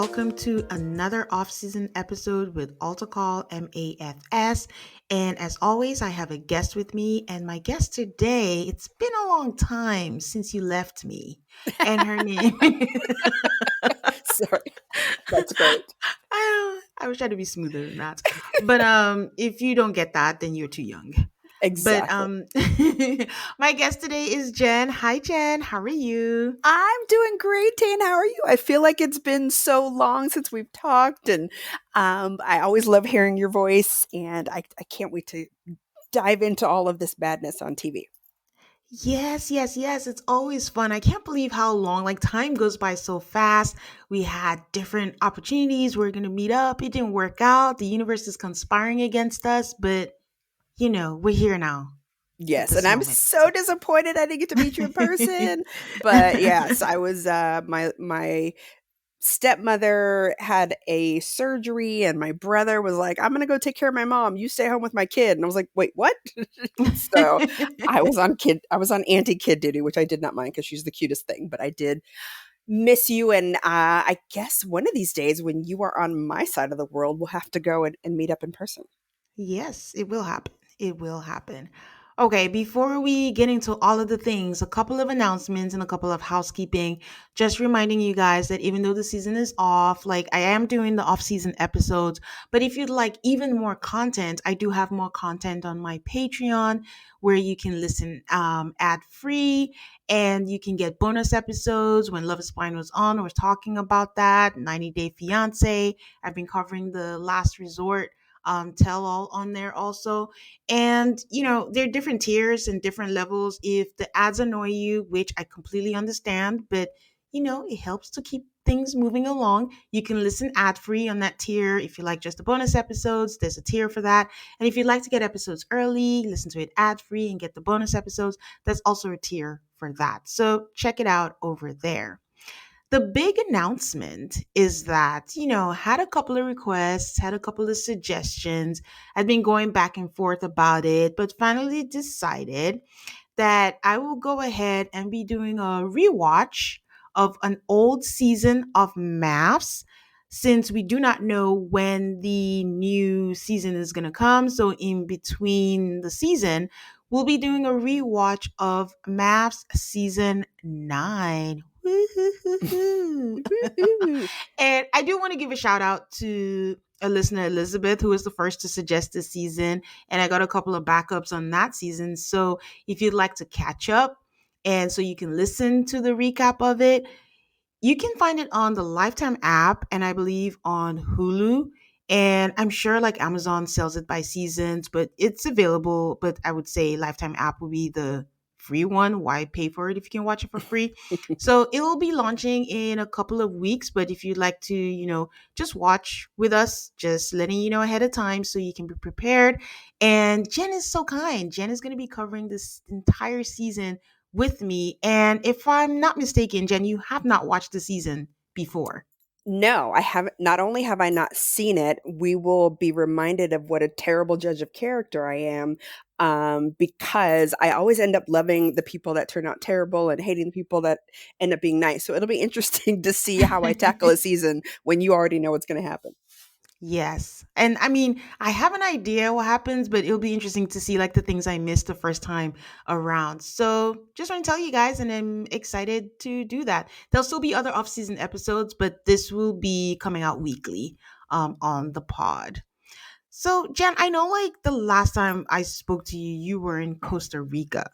welcome to another off-season episode with Altar Call MAFS. And as always, I have a guest with me, and my guest today, it's been a long time since you left me. And her name Sorry. That's great. I was trying to be smoother than that. But if you don't get that, then you're too young. But Exactly. my guest today is Jenn. Hi Jenn, how are you? I'm doing great, Tane. How are you? I feel like it's been so long since we've talked, and I always love hearing your voice, and I can't wait to dive into all of this badness on TV. Yes. It's always fun. I can't believe how long, like, time goes by so fast. We had different opportunities. We are going to meet up. It didn't work out. The universe is conspiring against us, but we're here now at Yes, and this I'm moment. so disappointed I didn't get to meet you in person. But yes, I was my stepmother had a surgery, and my brother was like, I'm gonna go take care of my mom, you stay home with my kid. And I was like, wait, what? So I was on auntie kid duty, which I did not mind because she's the cutest thing, but I did miss you. And I guess one of these days when you are on my side of the world, we'll have to go and meet up in person. Yes, it will happen. It will happen. Okay, before we get into all of the things, a couple of announcements and a couple of housekeeping. Just reminding you guys that even though the season is off, like, I am doing the off-season episodes, but if you'd like even more content, I do have more content on my Patreon where you can listen ad-free, and you can get bonus episodes. When Love is Blind was on, we're talking about that. 90 Day Fiance. I've been covering the Last Resort tell all on there also. And there are different tiers and different levels. If the ads annoy you, which I completely understand, but it helps to keep things moving along, you can listen ad free on that tier. If you like just the bonus episodes, there's a tier for that. And if you'd like to get episodes early, listen to it ad free and get the bonus episodes, that's also a tier for that. So check it out over there. The big announcement is that, had a couple of requests, had a couple of suggestions. I've been going back and forth about it, but finally decided that I will go ahead and be doing a rewatch of an old season of MAFS, since we do not know when the new season is going to come. So in between the season, we'll be doing a rewatch of MAFS season 9. Woo-hoo-hoo-hoo. And I do want to give a shout out to a listener, Elizabeth, who was the first to suggest this season. And I got a couple of backups on that season. So if you'd like to catch up and so you can listen to the recap of it, you can find it on the Lifetime app and I believe on Hulu. And I'm sure like Amazon sells it by seasons, but it's available. But I would say Lifetime app will be the free one. Why pay for it if you can watch it for free? So it will be launching in a couple of weeks. But if you'd like to, just watch with us, just letting you know ahead of time so you can be prepared. And Jen is so kind. Jen is going to be covering this entire season with me. And if I'm not mistaken, Jen, you have not watched the season before. No, I haven't. Not only have I not seen it, we will be reminded of what a terrible judge of character I am, because I always end up loving the people that turn out terrible and hating the people that end up being nice. So it'll be interesting to see how I tackle a season when you already know what's going to happen. Yes. And I mean, I have an idea what happens, but it'll be interesting to see like the things I missed the first time around. So just want to tell you guys, and I'm excited to do that. There'll still be other off-season episodes, but this will be coming out weekly on the pod. So Jen, I know like the last time I spoke to you, you were in Costa Rica.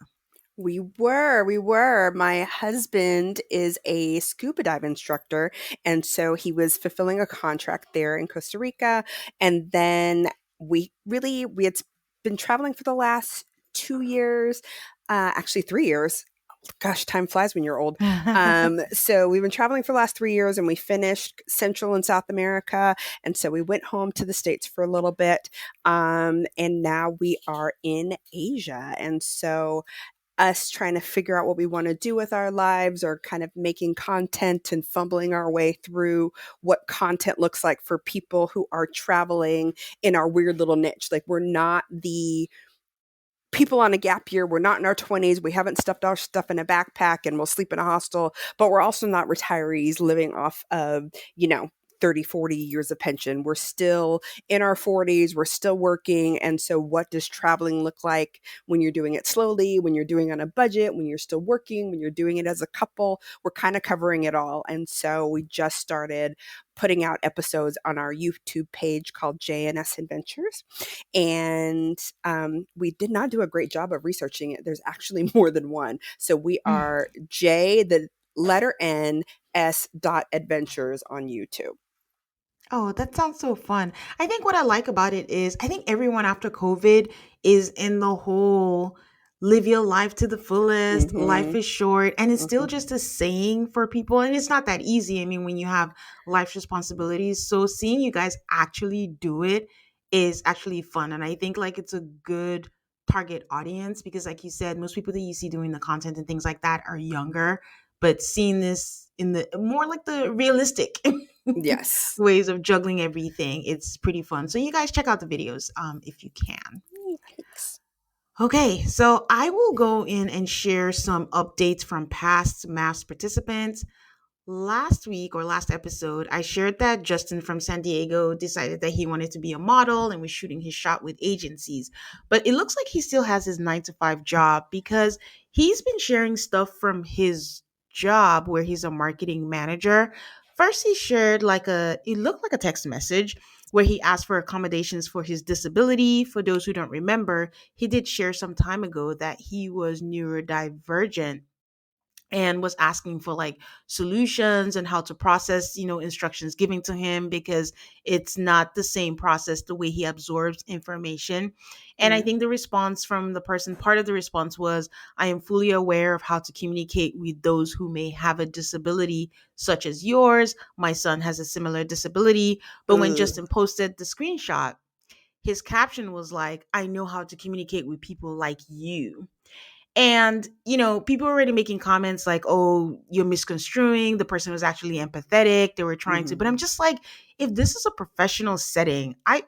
We were. My husband is a scuba dive instructor, and so he was fulfilling a contract there in Costa Rica. And then we had been traveling for the last 2 years, actually 3 years. Gosh, time flies when you're old. So we've been traveling for the last 3 years, and we finished Central and South America. And so we went home to the States for a little bit. And now we are in Asia. And so us trying to figure out what we want to do with our lives, or kind of making content and fumbling our way through what content looks like for people who are traveling in our weird little niche. Like, we're not the people on a gap year. We're not in our 20s. We haven't stuffed our stuff in a backpack and we'll sleep in a hostel, but we're also not retirees living off of, 30, 40 years of pension. We're still in our 40s, we're still working. And so, what does traveling look like when you're doing it slowly, when you're doing it on a budget, when you're still working, when you're doing it as a couple? We're kind of covering it all. And so, we just started putting out episodes on our YouTube page called JNS Adventures. And we did not do a great job of researching it. There's actually more than one. So we are J, the letter N, S dot adventures on YouTube. Oh, that sounds so fun. I think what I like about it is I think everyone after COVID is in the whole live your life to the fullest, life Mm-hmm. is short, and it's still Mm-hmm. just a saying for people. And it's not that easy. I mean, when you have life responsibilities. So seeing you guys actually do it is actually fun. And I think like it's a good target audience because, like you said, most people that you see doing the content and things like that are younger. But seeing this in the more like the realistic Yes. ways of juggling everything. It's pretty fun. So you guys check out the videos if you can. Thanks. Okay, so I will go in and share some updates from past MAFS participants. Last week or last episode, I shared that Justin from San Diego decided that he wanted to be a model and was shooting his shot with agencies. But it looks like he still has his 9 to 5 job because he's been sharing stuff from his job where he's a marketing manager. First, he shared it looked like a text message where he asked for accommodations for his disability. For those who don't remember, he did share some time ago that he was neurodivergent and was asking for like solutions and how to process instructions giving to him because it's not the same process the way he absorbs information. And I Yeah. think the response from the person, part of the response was, I am fully aware of how to communicate with those who may have a disability such as yours. My son has a similar disability. But when Ugh. Justin posted the screenshot, his caption was like, I know how to communicate with people like you. And, people were already making comments like, oh, you're misconstruing. The person was actually empathetic. They were trying to. But I'm Mm-hmm. just like, if this is a professional setting, I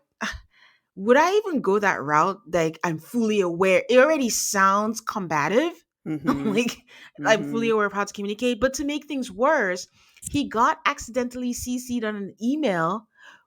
would I even go that route? Like, I'm fully aware. It already sounds combative. Mm-hmm. Like, I'm fully Mm-hmm. aware of how to communicate. But to make things worse, he got accidentally CC'd on an email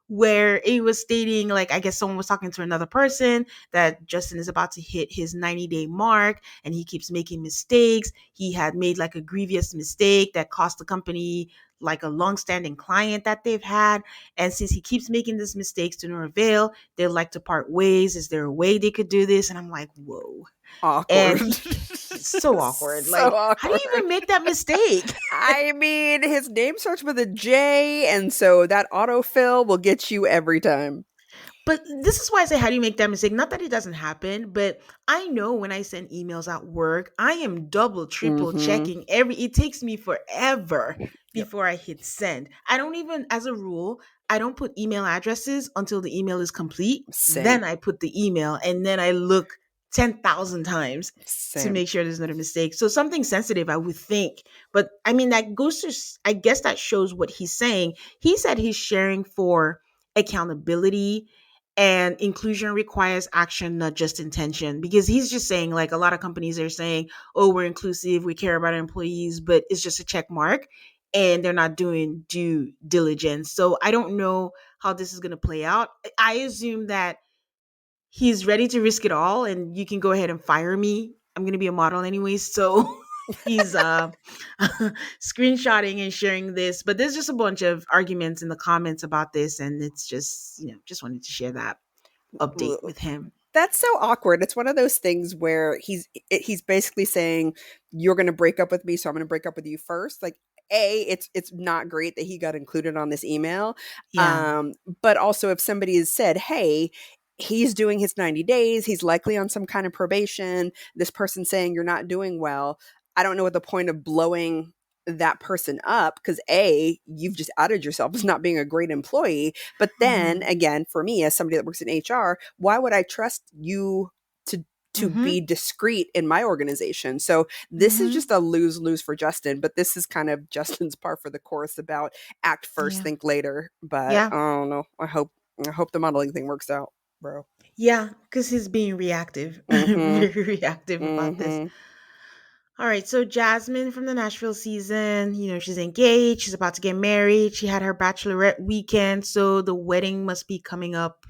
where it was stating, like, I guess someone was talking to another person that Justin is about to hit his 90-day mark and he keeps making mistakes. He had made like a grievous mistake that cost the company like a long-standing client that they've had. And since he keeps making these mistakes to no avail, they'd like to part ways. Is there a way they could do this? And I'm like, whoa. And Awkward. it's so awkward. So Like, how do you awkward. even make that mistake? I mean, his name starts with a J, and so that autofill will get you every time. But this is why I say, how do you make that mistake? Not that it doesn't happen, but I know when I send emails at work, I am double, triple Mm-hmm. checking it takes me forever Yep. before I hit send. I don't even, as a rule, I don't put email addresses until the email is complete. Same. Then I put the email and then I look 10,000 times to Same. make sure there's not a mistake. So something sensitive, I would think. But I mean, that goes to, I guess that shows what he's saying. He said he's sharing for accountability and inclusion requires action, not just intention. Because he's just saying, like, a lot of companies are saying, oh, we're inclusive, we care about our employees, but it's just a check mark and they're not doing due diligence. So I don't know how this is going to play out. I assume that he's ready to risk it all and you can go ahead and fire me. I'm going to be a model anyways. So he's screenshotting and sharing this, but there's just a bunch of arguments in the comments about this, and it's just just wanted to share that update Ugh. with him. That's so awkward. It's one of those things where he's basically saying, "You're going to break up with me, so I'm going to break up with you first." Like, it's not great that he got included on this email. Yeah. But also, if somebody has said, "Hey," he's doing his 90 days. He's likely on some kind of probation. This person saying you're not doing well. I don't know what the point of blowing that person up, because you've just outed yourself as not being a great employee. But then Mm-hmm. again, for me as somebody that works in HR, why would I trust you to Mm-hmm. be discreet in my organization? So this is Mm-hmm. just a lose-lose for Justin, but this is kind of Justin's par for the course about act first, Yeah. think later. But Yeah. I don't know. I hope the modeling thing works out, bro. Yeah. Because he's being reactive, Mm-hmm. very reactive about this. Mm-hmm. All right, so Jasmine from the Nashville season, she's engaged, she's about to get married, she had her bachelorette weekend, so the wedding must be coming up,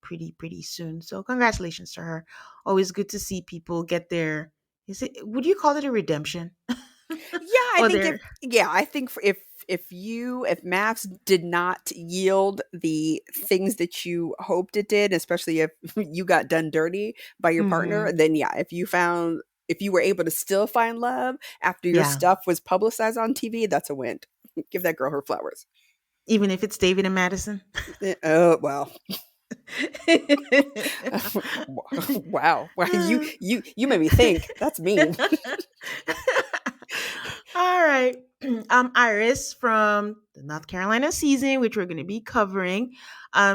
pretty soon. So congratulations to her. Always good to see people get their, would you call it a redemption? Yeah, I Or think if their yeah, I think if MAFS did not yield the things that you hoped it did, especially if you got done dirty by your partner, Mhm. then yeah, if you were able to still find love after your Yeah, stuff was publicized on TV, that's a win. Give that girl her flowers. even if it's David and Madison. Oh well, wow, wow, you made me think. That's mean. All right. Iris from the North Carolina season, which we're going to be covering.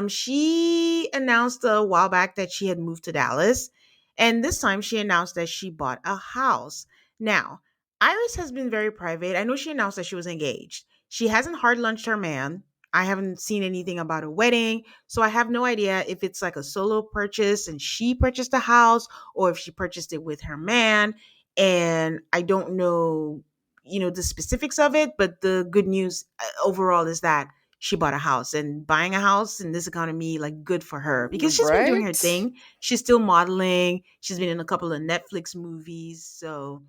She announced a while back that she had moved to Dallas. And this time she announced that she bought a house. Now, Iris has been very private. I know she announced that she was engaged. She hasn't hard lunched her man. I haven't seen anything about a wedding. So I have no idea if it's like a solo purchase and she purchased a house or if she purchased it with her man. And I don't know, the specifics of it, but the good news overall is that she bought a house, and buying a house in this economy, like, good for her because she's been doing her Right? thing. She's still modeling. She's been in a couple of Netflix movies. So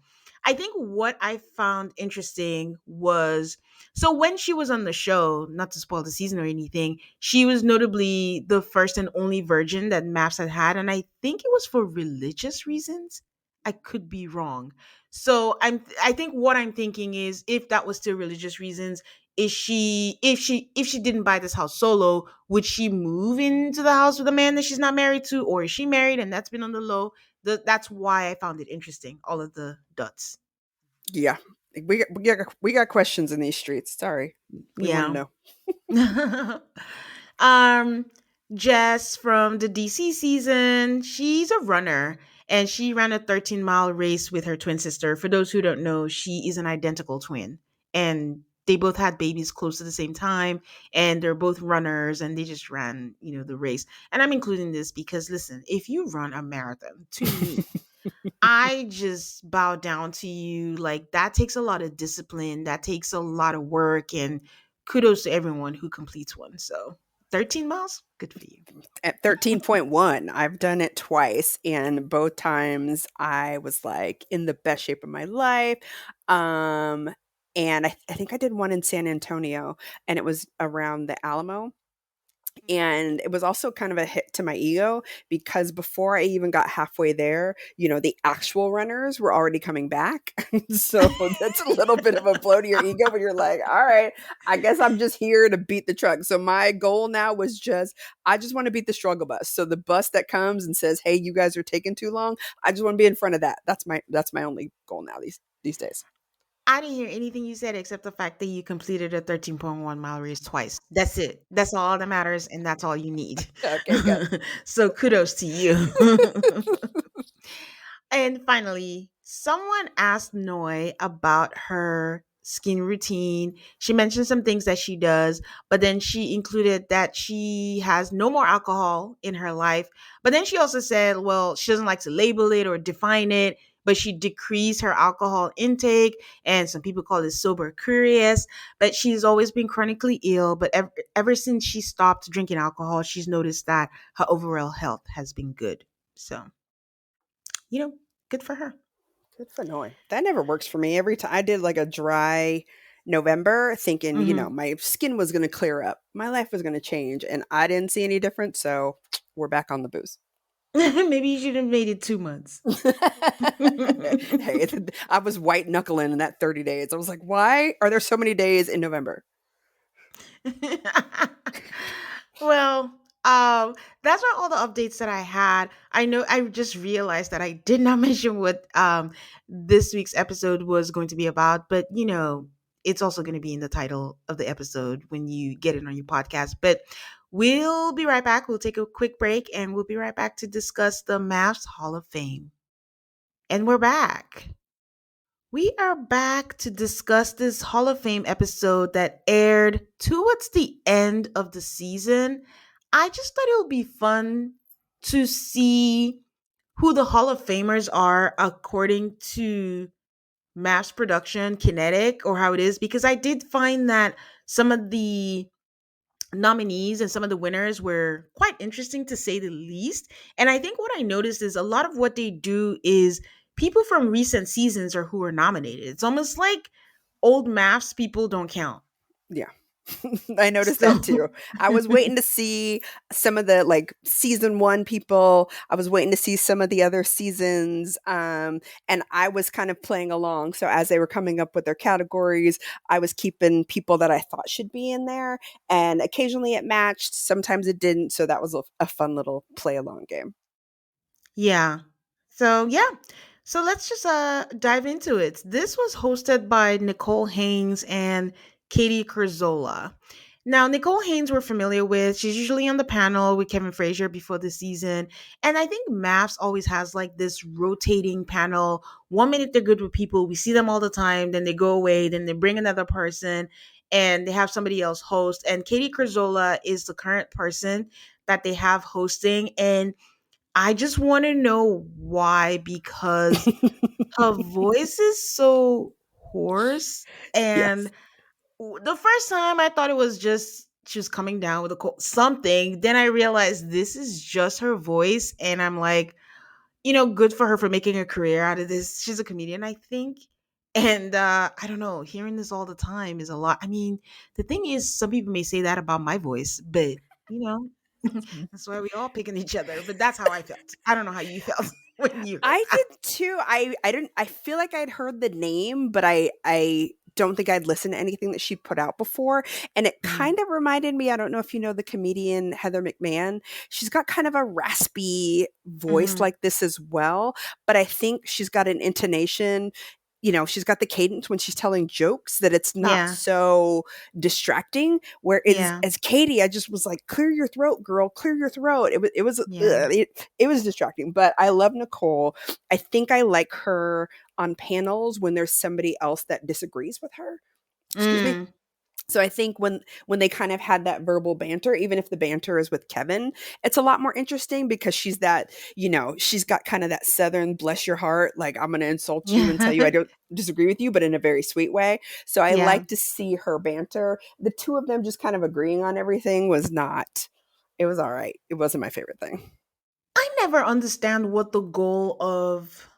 I think what I found interesting was, so when she was on the show, not to spoil the season or anything, she was notably the first and only virgin that Maps had had. And I think it was for religious reasons. I could be wrong. So I think what I'm thinking is, if that was still religious reasons, is she if she didn't buy this house solo, would she move into the house with a man that she's not married to, or is she married and that's been on the low? That's why I found it interesting. All of the dots. Yeah. We got questions in these streets. Sorry. We want to Yeah. know. um Jess from the DC season, she's a runner and she ran a 13-mile race with her twin sister. For those who don't know, she is an identical twin and they both had babies close to the same time, and they're both runners and they just ran, the race. And I'm including this because, listen, if you run a marathon, to me, I just bow down to you. Like, that takes a lot of discipline, that takes a lot of work, and kudos to everyone who completes one. So, 13 miles, good for you. At 13.1, I've done it twice, and both times I was like in the best shape of my life. Um, and I think I did one in San Antonio, and it was around the Alamo. And it was also kind of a hit to my ego because before I even got halfway there, the actual runners were already coming back. So that's a little bit of a blow to your ego, but you're like, all right, I guess I'm just here to beat the truck. So my goal now was I just want to beat the struggle bus. So the bus that comes and says, hey, you guys are taking too long, I just want to be in front of that. That's my only goal now these days. I didn't hear anything you said except the fact that you completed a 13.1-mile race twice. That's it. That's all that matters, and that's all you need. Okay, good. So, kudos to you. And finally, someone asked Noi about her skin routine. She mentioned some things that she does, but then she included that she has no more alcohol in her life. But then she also said, well, she doesn't like to label it or define it, but she decreased her alcohol intake. And some people call it sober curious. But she's always been chronically ill. But ever since she stopped drinking alcohol, she's noticed that her overall health has been good. So, you know, good for her. Good for Noi. That never works for me. Every time I did like a dry November, thinking, Hmm. my skin was going to clear up, my life was going to change, and I didn't see any difference. So we're back on the booze. Maybe you should have made it 2 months. Hey, I was white knuckling in that 30 days. I was like, why are there so many days in November? Well, that's not all the updates that I had. I know I just realized that I did not mention what this week's episode was going to be about, but it's also going to be in the title of the episode when you get it on your podcast. But we'll be right back. We'll take a quick break and we'll be right back to discuss the MAFS Hall of Fame. And we're back. We are back to discuss this Hall of Fame episode that aired towards the end of the season. I just thought it would be fun to see who the Hall of Famers are according to mass production kinetic or how it is, because I did find that some of the nominees and some of the winners were quite interesting to say the least. And I think what I noticed is a lot of what they do is people from recent seasons are who are nominated. It's almost like old maths people don't count. Yeah. I noticed So that too. I was waiting to see some of the like season 1 people. I was waiting to see some of the other seasons. And I was kind of playing along. So as they were coming up with their categories, I was keeping people that I thought should be in there. And occasionally it matched, sometimes it didn't. So that was a fun little play along game. yeah. So yeah. So let's just dive into it. This was hosted by Nicole Haynes and Katie Curzola. Now, Nicole Haynes we're familiar with. She's usually on the panel with Kevin Frazier before the season. And I think MAFS always has like this rotating panel. 1 minute they're good with people. We see them all the time. Then they go away. Then they bring another person and they have somebody else host. And Katie Curzola is the current person that they have hosting. And I just want to know why, because her voice is so hoarse. And Yes. the first time I thought it was just she was coming down with a cold, something. Then I realized this is just her voice. And I'm like, good for her for making a career out of this. She's a comedian, I think. And I don't know, hearing this all the time is a lot. I mean, the thing is, some people may say that about my voice, but you know, that's why we all picking each other. But that's how I felt. I don't know how you felt when you heard I that. did too. I didn't I feel like I'd heard the name, but I don't think I'd listened to anything that she put out before. And it Mm, kind of reminded me, I don't know if you know the comedian Heather McMahon. She's got kind of a raspy voice mhm. like this as well, but I think she's got an intonation, she's got the cadence when she's telling jokes that it's not Yeah, so distracting. Whereas yeah, as Katie, I just was like, clear your throat, girl, clear your throat. yeah. It was distracting, but I love Nicole. I think I like her on panels when there's somebody else that disagrees with her. Excuse me. Mm, So I think when they kind of had that verbal banter, even if the banter is with Kevin, it's a lot more interesting because she's got kind of that southern bless your heart, like I'm going to insult you and tell you I yeah, don't disagree with you, but in a very sweet way. So I yeah. like to see her banter. The two of them just kind of agreeing on everything was not. It was all right. It wasn't my favorite thing. I never understand what the goal of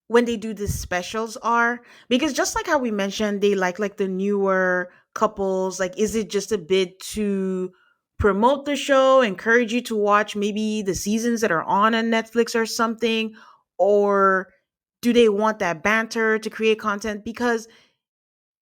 when they do these specials are, because just like how we mentioned they like the newer couples, like is it just a bit to promote the show, encourage you to watch maybe the seasons that are on Netflix or something, or do they want that banter to create content? Because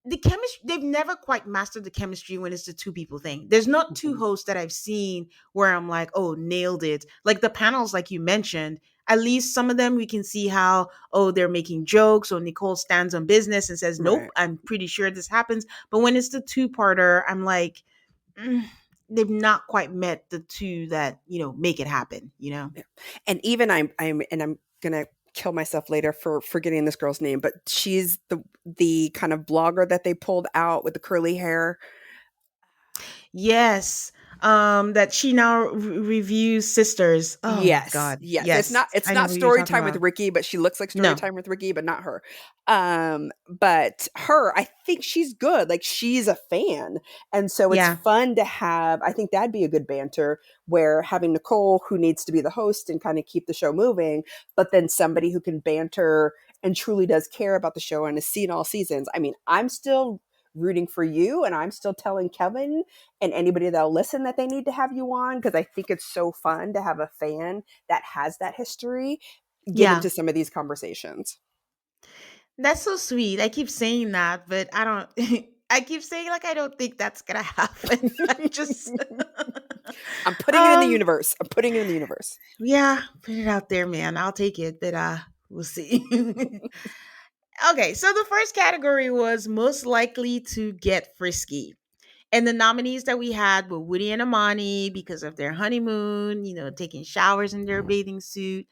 the chemistry, they've never quite mastered the chemistry when it's the two people thing. There's not two Mhm. hosts that I've seen where I'm like, oh, nailed it. Like the panels, like you mentioned, at least some of them we can see how, oh, they're making jokes, or Nicole stands on business and says, nope, Right. I'm pretty sure this happens. But when it's the two-parter, I'm like, mm, they've not quite met the two that make it happen. Yeah. And even I'm gonna kill myself later for forgetting this girl's name, but she's the kind of blogger that they pulled out with the curly hair. Yes. That she now reviews Sisters. Oh my Yes, god, yes. It's yes, not it's I know not who you're story talking time with about. Ricky, but she looks like story No. time with Ricky, but not her. But her, I think she's good. Like she's a fan. And so it's Yeah. fun to have, I think that'd be a good banter where having Nicole who needs to be the host and kind of keep the show moving, but then somebody who can banter and truly does care about the show and has seen all seasons. I mean, I'm still rooting for you and I'm still telling Kevin and anybody that'll listen that they need to have you on because I think it's so fun to have a fan that has that history get Yeah. into some of these conversations. That's so sweet. I keep saying that, but I don't I keep saying like I don't think that's gonna happen. I just I'm putting it in the um universe. I'm putting it in the universe. yeah, put it out there, man. I'll take it, but we'll see. Okay, so the first category was most likely to get frisky. And the nominees that we had were Woody and Amani because of their honeymoon, taking showers in their bathing suit.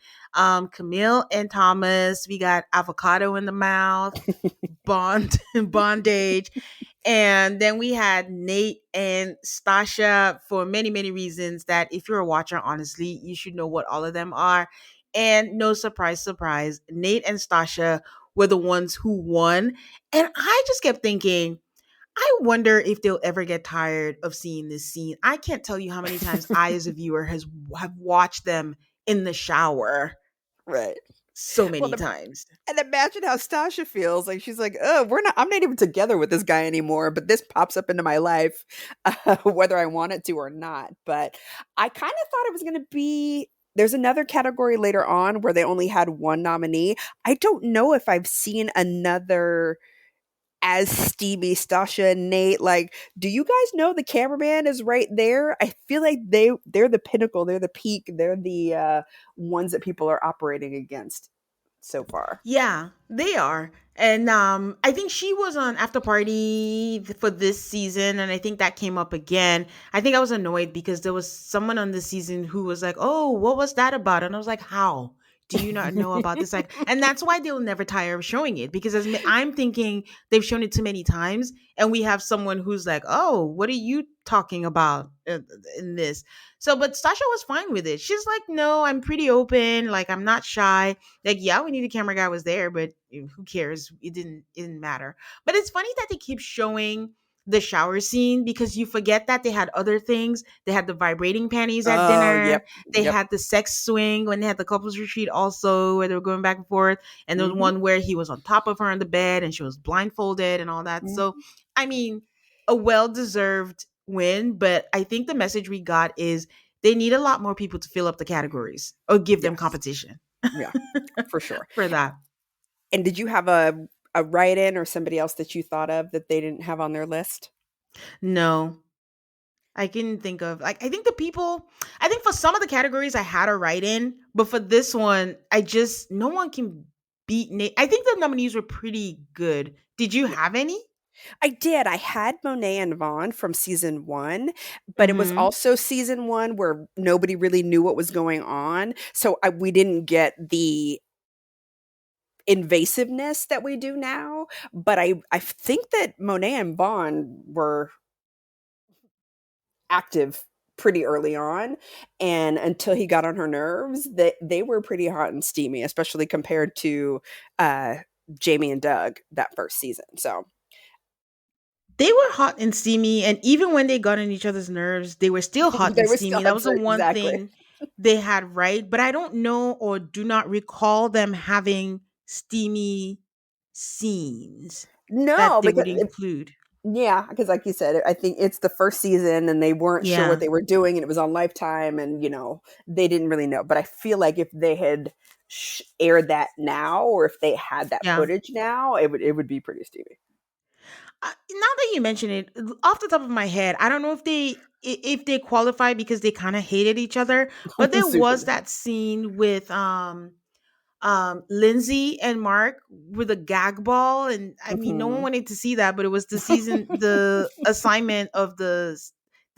Camille and Thomas, we got avocado in the mouth, bondage. And then we had Nate and Stasha for many, many reasons that if you're a watcher, honestly, you should know what all of them are. And no surprise, surprise, Nate and Stasha were the ones who won. And I just kept thinking, I wonder if they'll ever get tired of seeing this scene. I can't tell you how many times I, as a viewer, have watched them in the shower Right. so Well, many times. and imagine how Stasha feels. Like she's like, "Oh, I'm not even together with this guy anymore." But this pops up into my life, whether I want it to or not. But I kind of thought it was going to be. There's another category later on where they only had one nominee. I don't know if I've seen another as steamy Stasha and Nate. Like, do you guys know the cameraman is right there? I feel like they're the pinnacle, they're the peak, they're the ones that people are operating against so far. Yeah, they are. And I think she was on After Party for this season, and I think that came up again. I think I was annoyed because there was someone on this season who was like, "Oh, what was that about?" And I was like, "How? Do you not know about this?" Like, and that's why they'll never tire of showing it, because I'm thinking they've shown it too many times, and we have someone who's like, "Oh, what are you talking about in this?" So, but Sasha was fine with it. She's like, "No, I'm pretty open. Like, I'm not shy. Like, yeah, we knew the camera guy was there, but who cares? It didn't matter." But it's funny that they keep showing the shower scene because you forget that they had other things. They had the vibrating panties at Oh, dinner. yep, They yep. had the sex swing when they had the couples retreat also, where they were going back and forth. And there was Hmm. one where he was on top of her in the bed and she was blindfolded and all that. So, Hmm. I mean, a well-deserved win, but I think the message we got is they need a lot more people to fill up the categories or give them Yes, competition yeah, for sure. for that. And did you have a write-in or somebody else that you thought of that they didn't have on their list? No, I can think of, like, I think the people, I think for some of the categories I had a write in, but for this one, no one can beat Nate. I think the nominees were pretty good. Did you have any? I did. I had Monet and Vaughn from season one, but it was Mm-hmm. also season one where nobody really knew what was going on. So we didn't get the invasiveness that we do now. But I think that Monet and Vaughn were active pretty early on. And until he got on her nerves, they were pretty hot and steamy, especially compared to uh, Jamie and Doug that first season. So They were hot and steamy, and even when they got on each other's nerves, they were still hot they and were still steamy. That was the one exactly. thing they had right, but I don't know or do not recall them having steamy scenes No, that they because would include. yeah, because like you said, I think it's the first season and they weren't sure what Yeah, they were doing and it was on Lifetime and, they didn't really know. But I feel like if they had aired that now or if they had that yeah. footage now, it would be pretty steamy. Now that you mention it, off the top of my head, I don't know if they qualify because they kind of hated each other, but there was Super. that scene with Lindsay and Mark with a gag ball, and I mean no one Mhm. wanted to see that, but it was the assignment of the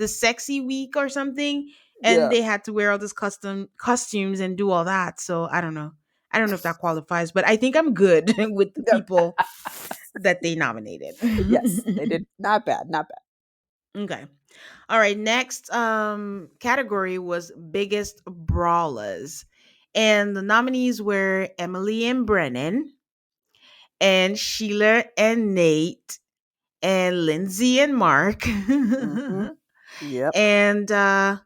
sexy week or something, and Yeah. they had to wear all this custom costumes and do all that. So I don't know if that qualifies, but I think I'm good with the Yep. people that they nominated. Yes, they did not bad, not bad. Okay. All right, next category was Biggest Brawlers. And the nominees were Emily and Brennan, and Sheila and Nate, and Lindsay and Mark. Mhm. Yep. And the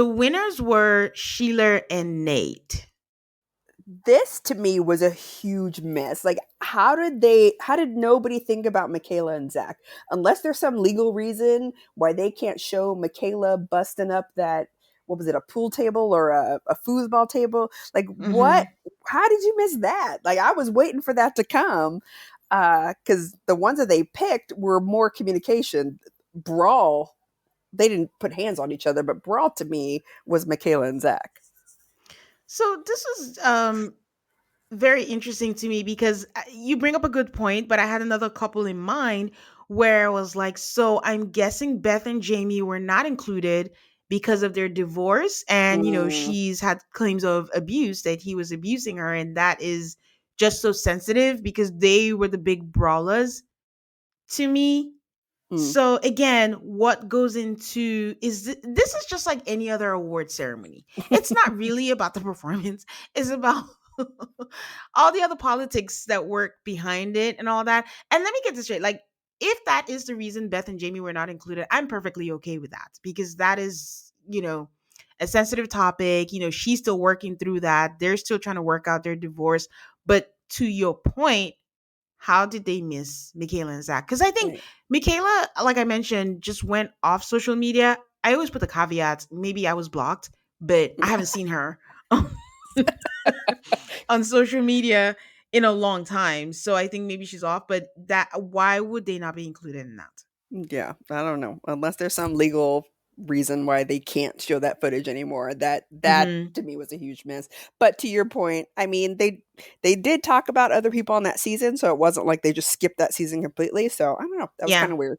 winners were Sheila and Nate. This to me was a huge miss. Like, how did nobody think about Michaela and Zach? Unless there's some legal reason why they can't show Michaela busting up that, what was it, a pool table or a foosball table? Like, what? Hmm. How did you miss that? Like, I was waiting for that to come. Because the ones that they picked were more communication. Brawl, they didn't put hands on each other, but Brawl to me was Michaela and Zach. So this is very interesting to me because you bring up a good point, but I had another couple in mind where I was like, so I'm guessing Beth and Jamie were not included because of their divorce. And, Mm, she's had claims of abuse, that he was abusing her. And that is just so sensitive because they were the big brawlers to me. mm. So again, what goes into this is just like any other award ceremony. It's not really about the performance. It's about all the other politics that work behind it and all that. And let me get this straight. Like, if that is the reason Beth and Jamie were not included, I'm perfectly okay with that because that is, a sensitive topic. She's still working through that. They're still trying to work out their divorce. But to your point, how did they miss Michaela and Zach? Because I think Right. Michaela, like I mentioned, just went off social media. I always put the caveats. Maybe I was blocked, but I haven't seen her on social media in a long time. So I think maybe she's off. But that, why would they not be included in that? Yeah, I don't know. Unless there's some legal reason why they can't show that footage anymore. That Hmm. to me was a huge miss. But to your point, I mean, they did talk about other people on that season, so it wasn't like they just skipped that season completely. So I don't know. That was kind Yeah. of weird.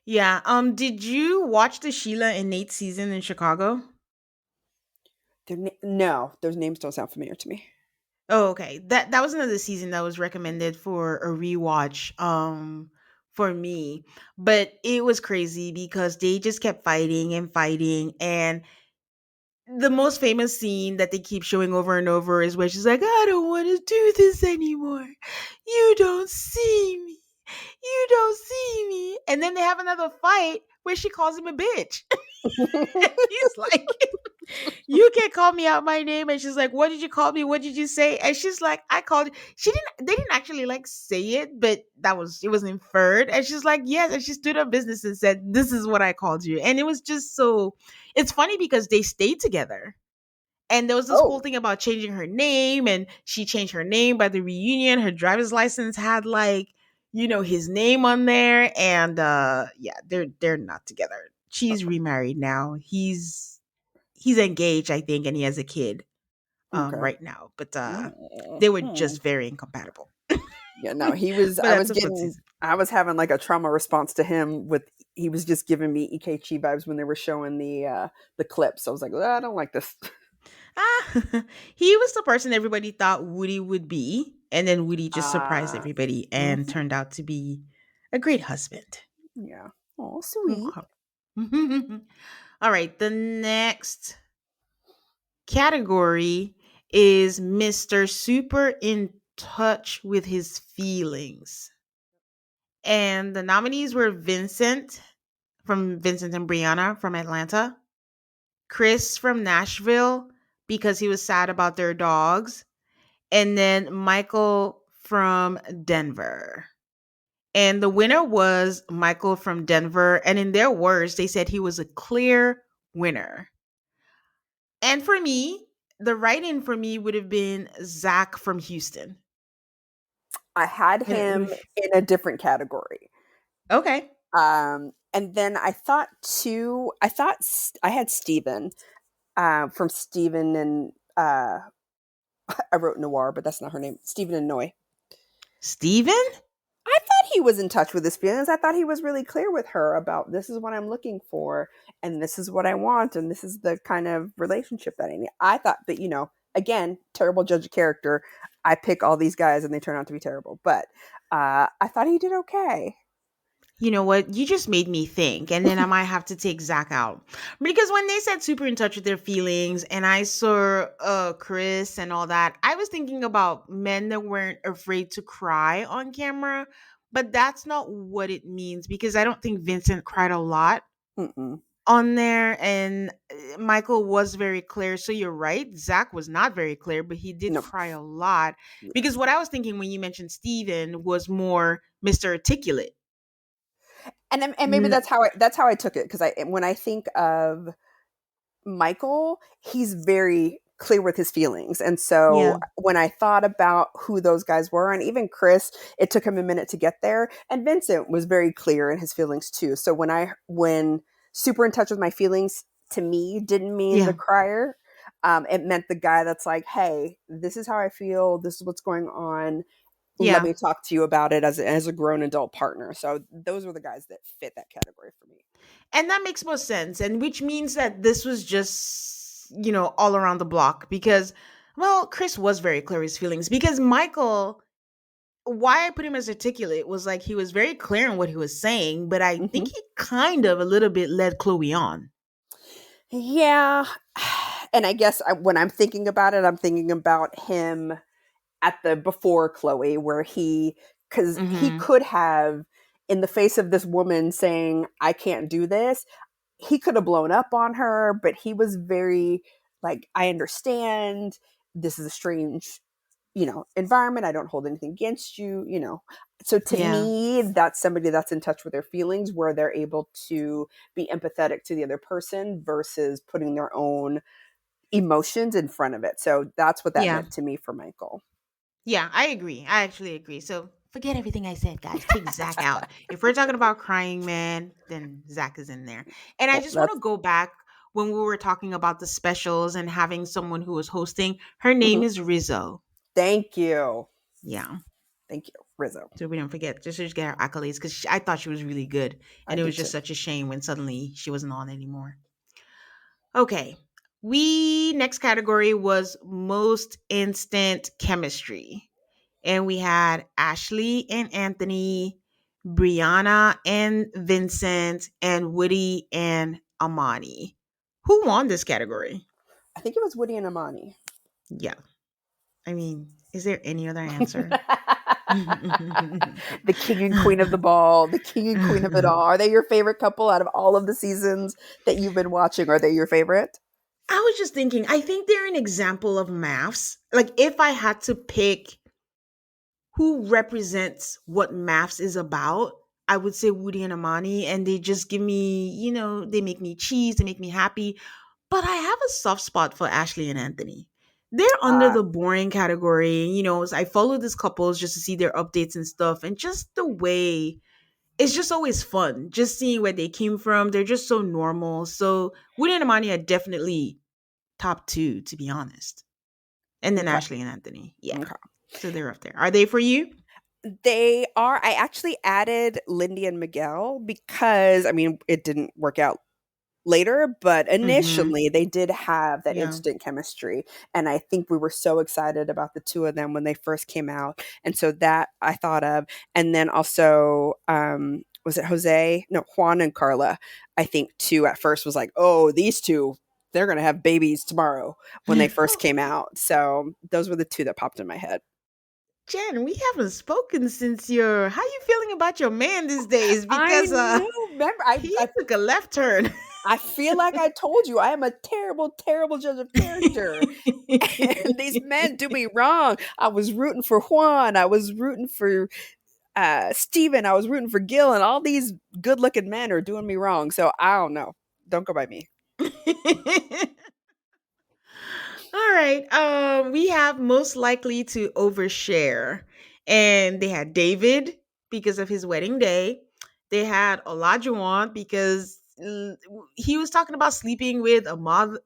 Yeah. Did you watch the Sheila and Nate season in Chicago? No, those names don't sound familiar to me. Oh, okay. That was another season that was recommended for a rewatch for me. But it was crazy because they just kept fighting and fighting, and the most famous scene that they keep showing over and over is where she's like, "I don't want to do this anymore. You don't see me. You don't see me." And then they have another fight where she calls him a bitch. He's like, "You can't call me out my name." And she's like, "What did you call me? What did you say?" And she's like, "I called you." She didn't, they didn't actually like say it, but it was inferred. And she's like, "Yes." And she stood up business and said, "This is what I called you." And it was just so, it's funny because they stayed together. And there was this whole Oh, thing about changing her name, and she changed her name by the reunion. Her driver's license had like, his name on there. And yeah, they're not together. She's remarried now. He's engaged, I think, and he has a kid okay. right now. But they were Mm. just very incompatible. Yeah, no, he was. But that's a fun season. I was having like a trauma response to him with. He was just giving me EKG vibes when they were showing the clips. I was like, I don't like this. Ah, he was the person everybody thought Woody would be, and then Woody just surprised Uh, everybody and mhm. turned out to be a great husband. Yeah. Oh, sweet. Okay. All right, the next category is Mr. Super in touch with his feelings. And the nominees were Vincent and Brianna from Atlanta, Chris from Nashville because he was sad about their dogs, and then Michael from Denver. And the winner was Michael from Denver. And in their words, they said he was a clear winner. And for me, the write in for me would have been Zach from Houston. I had him in a different category. Okay. And then I thought too. I had Steven from Steven and I wrote Noir, but that's not her name. Steven and Noy. Steven? I thought he was in touch with his feelings. I thought he was really clear with her about this is what I'm looking for and this is what I want and this is the kind of relationship that I need. I thought that, again, terrible judge of character. I pick all these guys and they turn out to be terrible. But I thought he did okay. You know what? You just made me think, and then I might have to take Zach out because when they said super in touch with their feelings, and I saw Chris and all that, I was thinking about men that weren't afraid to cry on camera, but that's not what it means because I don't think Vincent cried a lot Mm-mm. on there, and Michael was very clear. So you're right, Zach was not very clear, but he did No. cry a lot Yeah. because what I was thinking when you mentioned Steven was more Mr. Articulate. And maybe that's how I took it because I when I think of Michael, he's very clear with his feelings. And so Yeah. when I thought about who those guys were, and even Chris, it took him a minute to get there. And Vincent was very clear in his feelings too. So when super in touch with my feelings to me didn't mean the Yeah. crier. It meant the guy that's like, hey, this is how I feel. This is what's going on. Let Yeah. me talk to you about it as a grown adult partner. So those were the guys that fit that category for me. And that makes more sense. And which means that this was just, all around the block because, well, Chris was very clear his feelings because Michael, why I put him as articulate was like he was very clear in what he was saying, but I think Hmm. he kind of a little bit led Chloe on. Yeah. And I guess when I'm thinking about it, I'm thinking about him at the before Chloe, where because he Mm-hmm. could have, in the face of this woman saying, I can't do this, he could have blown up on her, but he was very like, I understand this is a strange, environment. I don't hold anything against you. So to Yeah. me, that's somebody that's in touch with their feelings, where they're able to be empathetic to the other person versus putting their own emotions in front of it. So that's what that Yeah. meant to me for Michael. Yeah, I agree. I actually agree. So forget everything I said, guys. Take Zach out. If we're talking about crying man, then Zach is in there. And I Well, just want to that's go back when we were talking about the specials and having someone who was hosting. Her name mhm. is Rizzo. Thank you. Yeah. Thank you, Rizzo. So we don't forget, just to get her accolades because I thought she was really good. I And it was did just too. such a shame when suddenly she wasn't on anymore. Okay. We next category was most instant chemistry. And we had Ashley and Anthony, Brianna and Vincent, and Woody and Amani. Who won this category? I think it was Woody and Amani. Yeah. I mean, is there any other answer? The king and queen of the ball, the king and queen of it all. Are they your favorite couple out of all of the seasons that you've been watching? Are they your favorite? I was just thinking, I think they're an example of MAFS. Like, if I had to pick who represents what MAFS is about, I would say Woody and Amani. And they just give me, they make me cheese, they make me happy. But I have a soft spot for Ashley and Anthony. They're under Uh, the boring category. I follow these couples just to see their updates and stuff. And just the way it's just always fun, just seeing where they came from. They're just so normal. So Woody and Amani are definitely top two, to be honest. And then okay. Ashley and Anthony. Yeah. Okay. So they're up there. Are they for you? They are. I actually added Lindy and Miguel because, I mean, it didn't work out later, but Mm-hmm. initially they did have that Yeah. instant chemistry. And I think we were so excited about the two of them when they first came out. And so that I thought of. And then also, was it Jose? No, Juan and Carla. I think too at first was like, oh, these two, they're going to have babies tomorrow when they first came out. So those were the two that popped in my head. Jen, we haven't spoken since your. How you feeling about your man these days? I Because know. Remember, he took a left turn. I feel like I told you I am a terrible, terrible judge of character. And these men do me wrong. I was rooting for Juan. I was rooting for Steven. I was rooting for Gil. And all these good looking men are doing me wrong. So I don't know. Don't go by me. All right. We have most likely to overshare. And they had David because of his wedding day. They had Olajuwon because he was talking about sleeping with a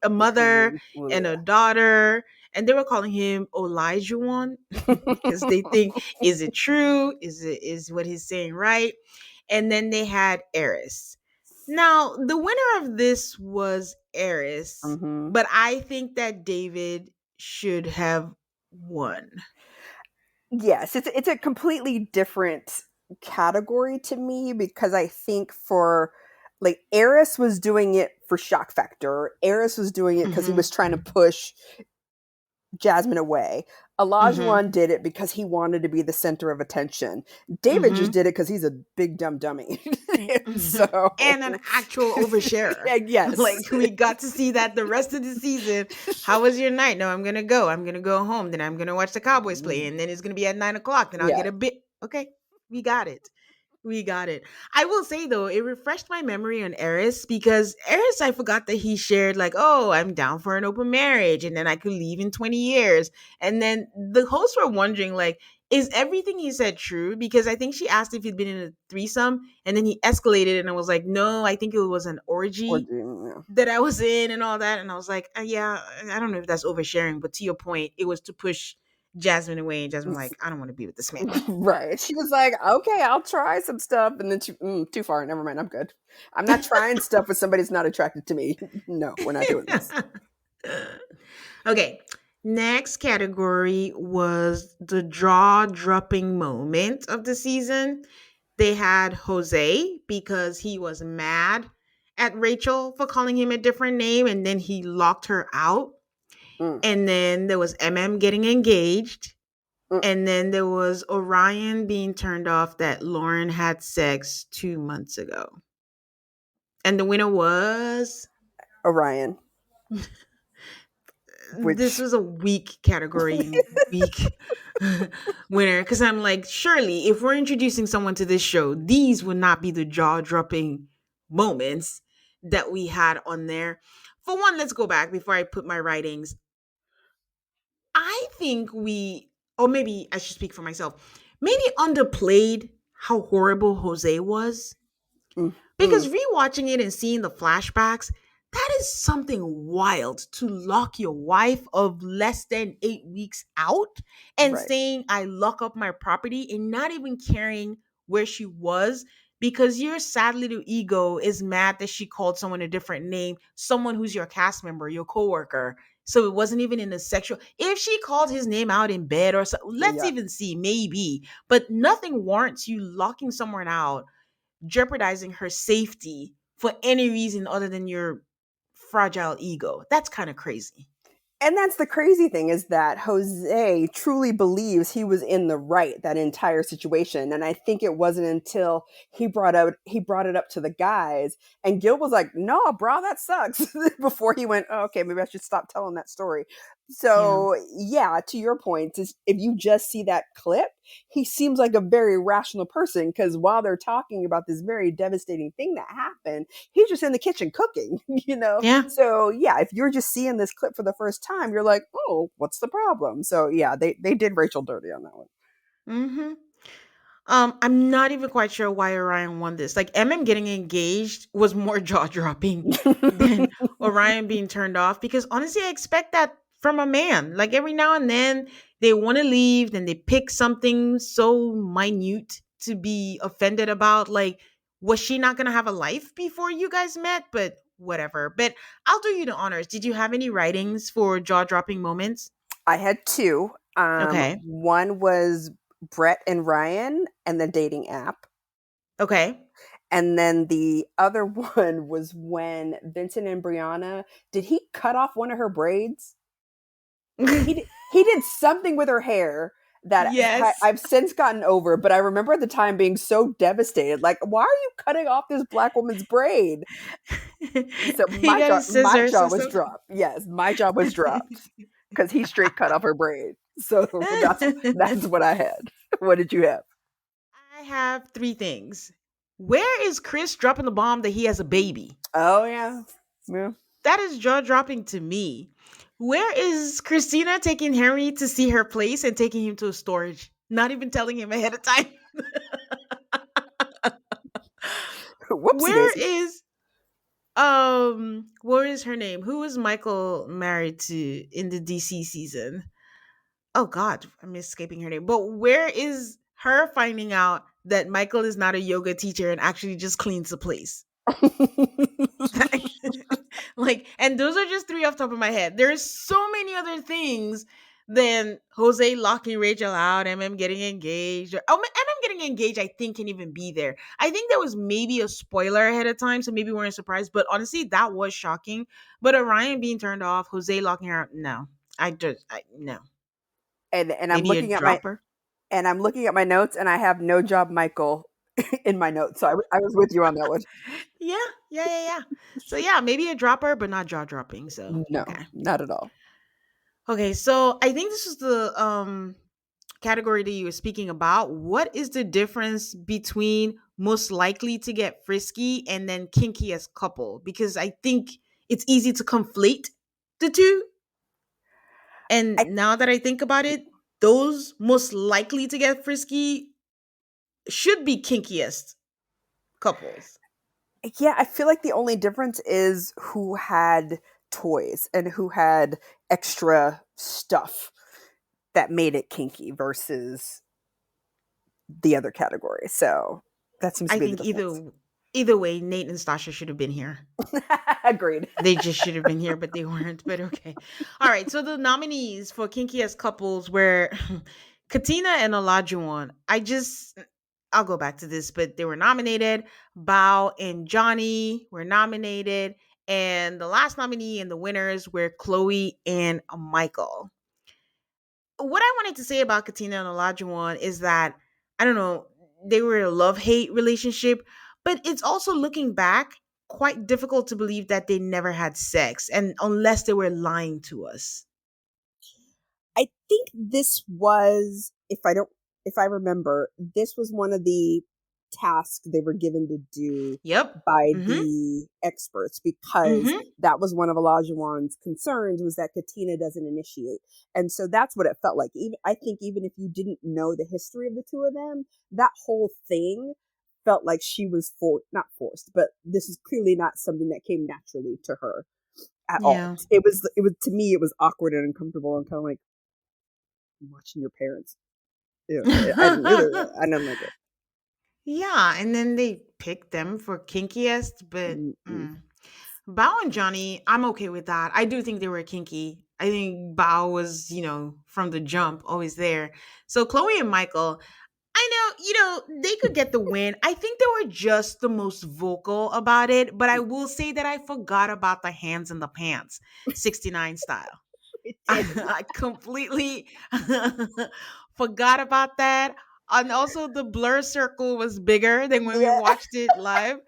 mother and a daughter. And they were calling him Olajuwon because they think, is it true? Is what he's saying right? And then they had Eris. Now, the winner of this was Eris, Mm-hmm. but I think that David should have won. Yes, it's a completely different category to me because I think for like Eris was doing it for shock factor. Eris was doing it because he Mhm. was trying to push Jasmine away. Mhm. Olajuwon did it because he wanted to be the center of attention. David just Mhm. did it because he's a big dumb dummy. So And an actual oversharer. yeah, yes. Like we got to see that the rest of the season. How was your night? No, I'm gonna go. I'm gonna go home. Then I'm gonna watch the Cowboys play, and then it's gonna be at 9 o'clock. Then I'll Yeah. get a bit. Okay, we got it. We got it. I will say though, it refreshed my memory on Eris because Eris, I forgot that he shared like, "Oh, I'm down for an open marriage, and then I could leave in 20 years." And then the hosts were wondering like, is everything he said true? Because I think she asked if he'd been in a threesome, and then he escalated, and I was like, "No, I think it was an Or orgy yeah. that I was in, and all that." And I was like, "Yeah, I don't know if that's oversharing, but to your point, it was to push Jasmine away, and Jasmine like, I don't want to be with this man." Right. She was like, okay, I'll try some stuff. And then she, too far. Never mind. I'm good. I'm not trying stuff with somebody who's not attracted to me. No, we're not doing this. Okay. Next category was the jaw dropping moment of the season. They had Jose because he was mad at Rachel for calling him a different name, and then he locked her out. Mm, And then there was MM getting engaged. mm. And then there was Orion being turned off that Lauren had sex 2 months ago. And the winner was, Orion, this which was a weak category, weak winner. Because I'm like, surely if we're introducing someone to this show, these would not be the jaw dropping moments that we had on there. For one, let's go back before I put my writings. I think or maybe I should speak for myself, maybe underplayed how horrible Jose was. mm, Because mm, rewatching it and seeing the flashbacks, that is something wild to lock your wife of less than 8 weeks out and right. saying, I lock up my property and not even caring where she was because your sad little ego is mad that she called someone a different name, someone who's your cast member, your coworker. So it wasn't even in a sexual. If she called his name out in bed or so, let's Yeah. even see, maybe. But nothing warrants you locking someone out, jeopardizing her safety for any reason other than your fragile ego. That's kind of crazy. And that's the crazy thing, is that Jose truly believes he was in the right that entire situation. And I think it wasn't until he brought it up to the guys, and Gil was like, "No, bro, that sucks." Before he went, oh, "Okay, maybe I should stop telling that story." Yeah. So yeah, to your point, is if you just see that clip, he seems like a very rational person, because while they're talking about this very devastating thing that happened, he's just in the kitchen cooking, you know? Yeah. So yeah, if you're just seeing this clip for the first time, you're like, oh, what's the problem? So yeah, they did Rachel dirty on that one. Mm-hmm. I'm not even quite sure why Orion won this. Like getting engaged was more jaw dropping than Orion being turned off because honestly, I expect that from a man. Like every now and then they want to leave, then they pick something so minute to be offended about. Like, was she not gonna have a life before you guys met? But whatever. But I'll do you the honors. Did you have any writings for jaw dropping moments? I had two. Okay. One was Brett and Ryan and the dating app. Okay. And then the other one was when Vincent and Brianna, did he cut off one of her braids? He did something with her hair that Yes. I've since gotten over, but I remember at the time being so devastated. Like, why are you cutting off this black woman's braid? So He got his my scissors jaw or was something. dropped. Yes, my jaw was dropped because he straight cut off her braid. So that's what I had. What did you have? I have three things. Where is Chris dropping the bomb that he has a baby? Oh yeah, yeah. That is jaw dropping to me. Where is Christina taking Henry to see her place and taking him to a storage? Not even telling him ahead of time. Whoopsie Where daisy. is what is her name? Who is Michael married to in the DC season? Oh God, I'm escaping her name. But where is her finding out that Michael is not a yoga teacher and actually just cleans the place? Like, and those are just three off the top of my head. There's so many other things than Jose locking Rachel out, MM getting engaged. MM getting engaged, I think, can even be there. I think there was maybe a spoiler ahead of time, so maybe we weren't surprised. But honestly, that was shocking. But Orion being turned off, Jose locking her out, no. No. And Maybe a dropper. I'm looking at my notes, and I have no job Michael in my notes. So I was with you on that one. Yeah, yeah. So yeah, maybe a dropper, but not jaw dropping. So No, okay. not at all. Okay, so I think this is the category that you were speaking about. What is the difference between most likely to get frisky and then kinkiest couple? Because I think it's easy to conflate the two. I And now that I think about it, those most likely to get frisky should be kinkiest couples. Yeah, I feel like the only difference is who had toys and who had extra stuff that made it kinky versus the other category. So that seems to I be the think difference. either way, Nate and Stasha should have been here. Agreed. They just should have been here, but they weren't. But okay. All right. So the nominees for kinkiest couples were Katina and Olajuwon. I'll go back to this, but they were nominated. Bao and Johnny were nominated. And the last nominee and the winners were Chloe and Michael. What I wanted to say about Katina and Olajuwon is that, I don't know, they were a love hate relationship, but it's also looking back quite difficult to believe that they never had sex, and unless they were lying to us. I think this was, if I remember, this was one of the tasks they were given to do Yep. by Mm-hmm. the experts, because Mm-hmm. that was one of Olajuwon's concerns, was that Katina doesn't initiate. And so that's what it felt like. Even I think even if you didn't know the history of the two of them, that whole thing felt like she was not forced, but this is clearly not something that came naturally to her at all. Yeah. It was to me, it was awkward and uncomfortable and kind of like watching your parents. Yeah, I didn't like it. Yeah, and then they picked them for kinkiest, but Mm-mm. Bao and Johnny, I'm okay with that. I do think they were kinky. I think Bao was, from the jump, always there. So Chloe and Michael, I know, they could get the win. I think they were just the most vocal about it, but I will say that I forgot about the hands in the pants, 69 style. It did. I completely forgot about that. And also, the blur circle was bigger than when we Yeah. watched it live.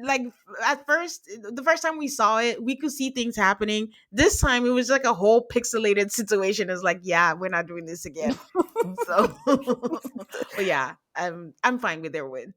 Like at first, the first time we saw it, we could see things happening. This time, it was like a whole pixelated situation. It's like, yeah, we're not doing this again. So, but yeah, I'm fine with their win.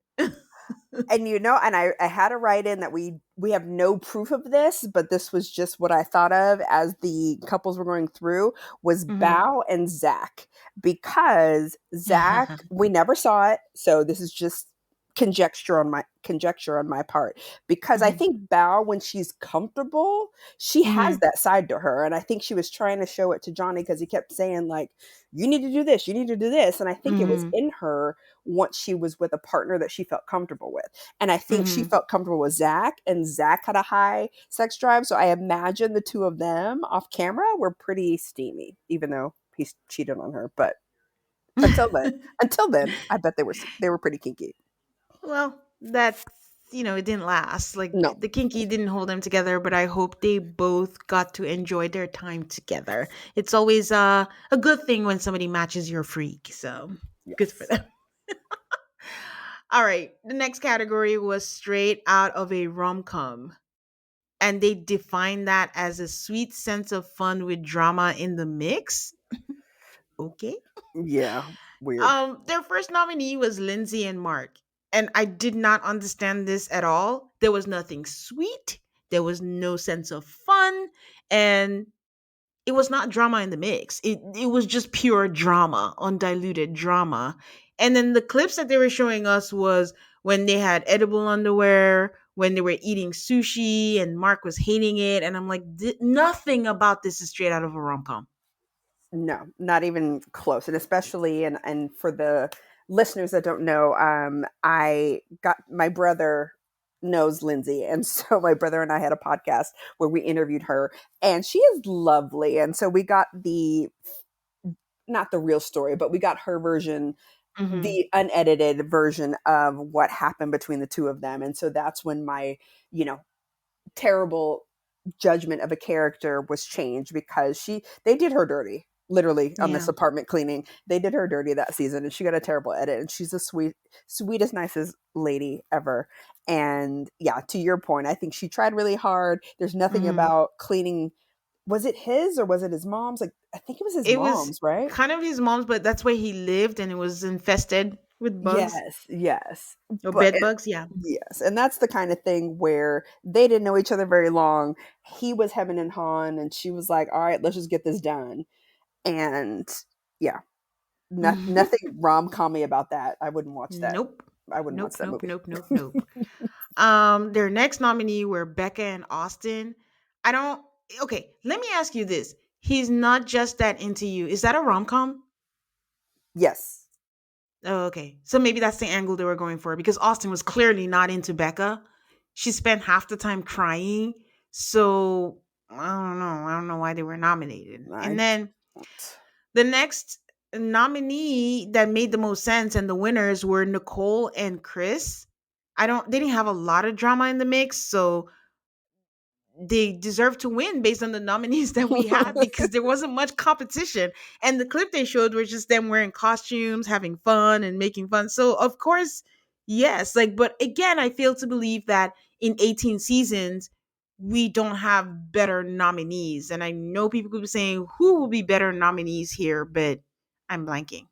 And and I had to write in that we have no proof of this, but this was just what I thought of as the couples were going through, was Hmm. Bao and Zach. Because Zach, we never saw it, so this is just conjecture on my part. Because I Hmm. think Bao, when she's comfortable, she has Hmm. that side to her. And I think she was trying to show it to Johnny, because he kept saying, like, you need to do this, you need to do this. And I think it was Hmm. in her once she was with a partner that she felt comfortable with. And I think she Hmm. felt comfortable with Zach, and Zach had a high sex drive. So I imagine the two of them off camera were pretty steamy, even though he's cheated on her. But until then, I bet they were pretty kinky. Well, that's, it didn't last. Like No, the kinky didn't hold them together, but I hope they both got to enjoy their time together. It's always a good thing when somebody matches your freak. So good for yes, them. All right. The next category was straight out of a rom com. And they defined that as a sweet sense of fun with drama in the mix. Okay. yeah, weird. Their first nominee was Lindsay and Mark, and I did not understand this at all. There was nothing sweet. There was no sense of fun, and it was not drama in the mix. It was just pure drama, undiluted drama. And then the clips that they were showing us was when they had edible underwear, when they were eating sushi, and Mark was hating it. And I'm like, nothing about this is straight out of a rom com. No, not even close. And especially, and for the listeners that don't know, I got my brother knows Lindsay, and so my brother and I had a podcast where we interviewed her, and she is lovely. And so we got the not the real story, but we got her version, Hmm. the unedited version of what happened between the two of them. And so that's when my, you know, terrible judgment of a character was changed, because they did her dirty, literally, on this Yeah. apartment cleaning. They did her dirty that season, and she got a terrible edit, and she's the sweetest, nicest lady ever. And yeah, to your point, I think she tried really hard. There's nothing Hmm. about cleaning. Was it his or was it his mom's? Like, I think it was his It was mom's, right? kind of his mom's, but that's where he lived, and it was infested with bugs Yes, yes. or But bed bugs. Yeah. yes, and that's the kind of thing where they didn't know each other very long. He was hemming and hawing, and she was like, "All right, let's just get this done." And yeah, nothing rom-commy about that. I wouldn't watch that. Nope. I wouldn't watch Nope. that Nope. movie. Nope. Nope. Nope. Their next nominee were Becca and Austin. I don't. Okay, let me ask you this: He's not just that into you. Is that a rom com? Yes. Oh, okay. So maybe that's the angle they were going for, because Austin was clearly not into Becca. She spent half the time crying. So I don't know. I don't know why they were nominated. I And then don't. the next nominee that made the most sense and the winners were Nicole and Chris. They didn't have a lot of drama in the mix, so they deserve to win based on the nominees that we had because there wasn't much competition. And the clip they showed was just them wearing costumes, having fun and making fun. So of course, yes. Like, but again, I fail to believe that in 18 seasons we don't have better nominees. And I know people could be saying who will be better nominees here, but I'm blanking.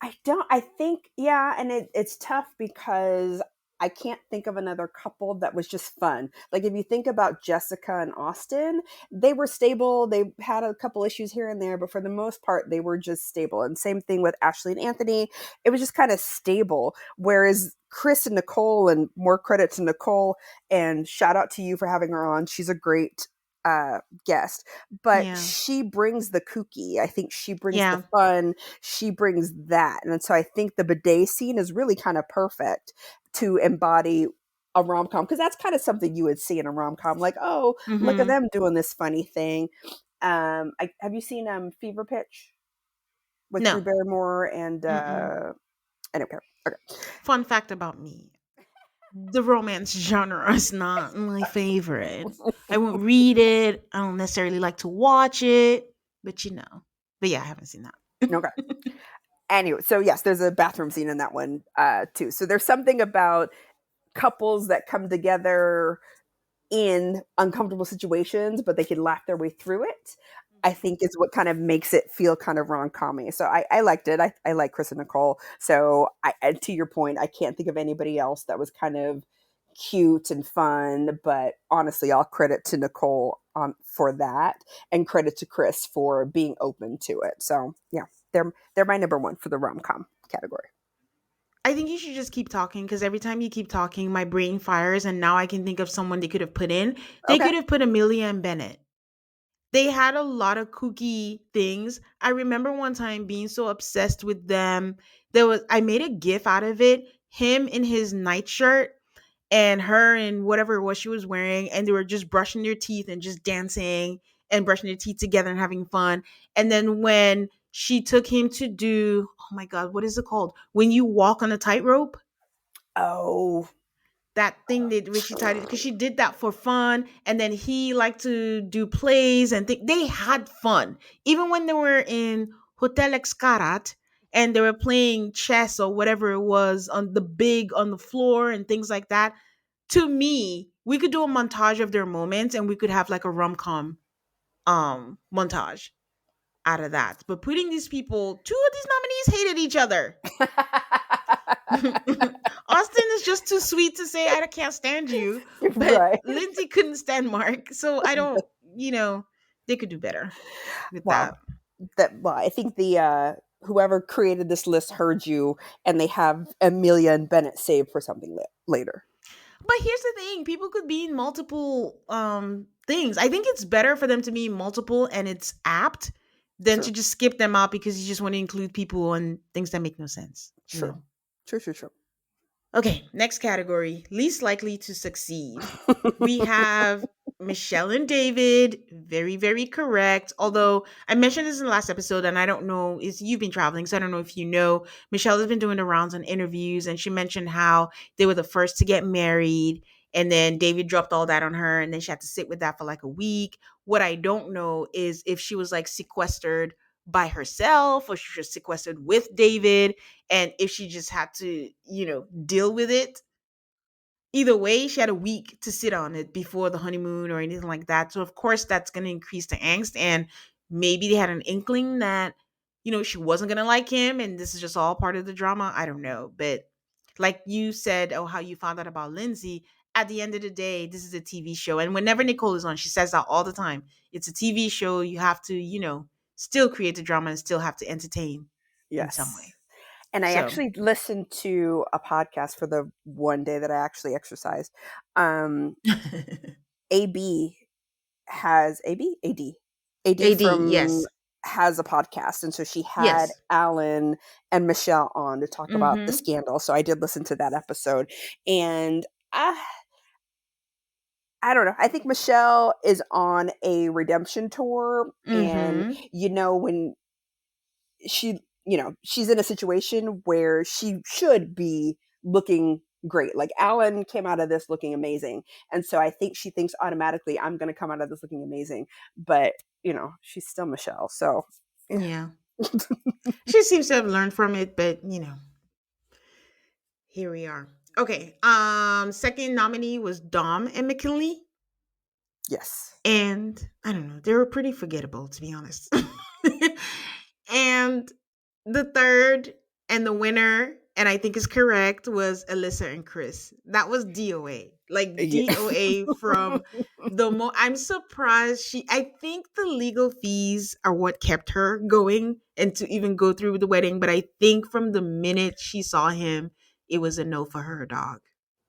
I think, yeah, and it's tough because I can't think of another couple that was just fun. Like if you think about Jessica and Austin, they were stable. They had a couple issues here and there, but for the most part, they were just stable. And same thing with Ashley and Anthony. It was just kind of stable. Whereas Chris and Nicole, and more credit to Nicole, and shout out to you for having her on. She's a great guest, but Yeah. she brings the kooky. I think she brings the Yeah. fun, she brings that. And so I think the bidet scene is really kind of perfect to embody a rom-com, because that's kind of something you would see in a rom-com, like, oh, look at Mhm. them doing this funny thing. Have you seen Fever Pitch with Drew No. Barrymore and Mm-mm. I don't care. Okay. Fun fact about me. The romance genre is not my favorite. I won't read it. I don't necessarily like to watch it, but you know. But yeah, I haven't seen that. Okay. Anyway, so yes, there's a bathroom scene in that one too. So there's something about couples that come together in uncomfortable situations, but they can laugh their way through it, I think is what kind of makes it feel kind of rom-commy. So I liked it. I like Chris and Nicole. So and to your point, I can't think of anybody else that was kind of cute and fun. But honestly, all credit to Nicole for that, and credit to Chris for being open to it. So yeah, they're my number one for the rom-com category. I think you should just keep talking because every time you keep talking, my brain fires, and now I can think of someone they could have put in. They Okay. could have put Amelia and Bennett. They had a lot of kooky things. I remember one time being so obsessed with them. I made a gif out of it. Him in his nightshirt and her in whatever it was she was wearing, and they were just brushing their teeth and just dancing and brushing their teeth together and having fun. And then when she took him to do, oh my god, what is it called? When you walk on a tightrope, Oh, that thing that where she tied it because she did that for fun, and then he liked to do plays and they had fun even when they were in Hotel Excarat and they were playing chess or whatever it was on the floor and things like that. To me, we could do a montage of their moments and we could have like a rom-com montage out of that. But putting these people, two of these nominees hated each other. Austin is just too sweet to say I can't stand you, but right. Lindsay couldn't stand Mark. So I don't, they could do better with Well, that. I think the whoever created this list heard you, and they have Amelia and Bennett saved for something later. But here's the thing, people could be in multiple things. I think it's better for them to be multiple and it's apt than to True, just skip them out because you just want to include people on things that make no sense, you true, know. true. Okay, next category, least likely to succeed. We have Michelle and David, very, very correct. Although I mentioned this in the last episode, and I don't know, is you've been traveling, so I don't know if you know. Michelle has been doing the rounds on interviews, and she mentioned how they were the first to get married, and then David dropped all that on her, and then she had to sit with that for like a week. What I don't know is if she was like sequestered by herself or she was sequestered with David, and if she just had to, deal with it. Either way, she had a week to sit on it before the honeymoon or anything like that. So of course that's going to increase the angst, and maybe they had an inkling that she wasn't going to like him and this is just all part of the drama. I don't know, but like you said, oh, how you found out about Lindsay, at the end of the day, this is a TV show, and whenever Nicole is on, she says that all the time. It's a TV show. You have to, still create the drama and still have to entertain in some Yes. way. And I So, actually listened to a podcast for the one day that I actually exercised. AB has AD AD, from yes. has a podcast, and so she had Yes. Alan and Michelle on to talk about the Mhm. scandal. So I did listen to that episode, and I don't know. I think Michelle is on a redemption tour, and Mhm. when she she's in a situation where she should be looking great. Like Alan came out of this looking amazing. And so I think she thinks automatically I'm going to come out of this looking amazing. But, she's still Michelle. So, yeah. Yeah. She seems to have learned from it, but here we are. Okay. Second nominee was Dom and McKinley. Yes. And I don't know, they were pretty forgettable, to be honest. And the third and the winner, and I think is correct, was Alyssa and Chris. That was DOA. Like Yeah. DOA from I'm surprised I think the legal fees are what kept her going and to even go through with the wedding. But I think from the minute she saw him, it was a no for her, dog.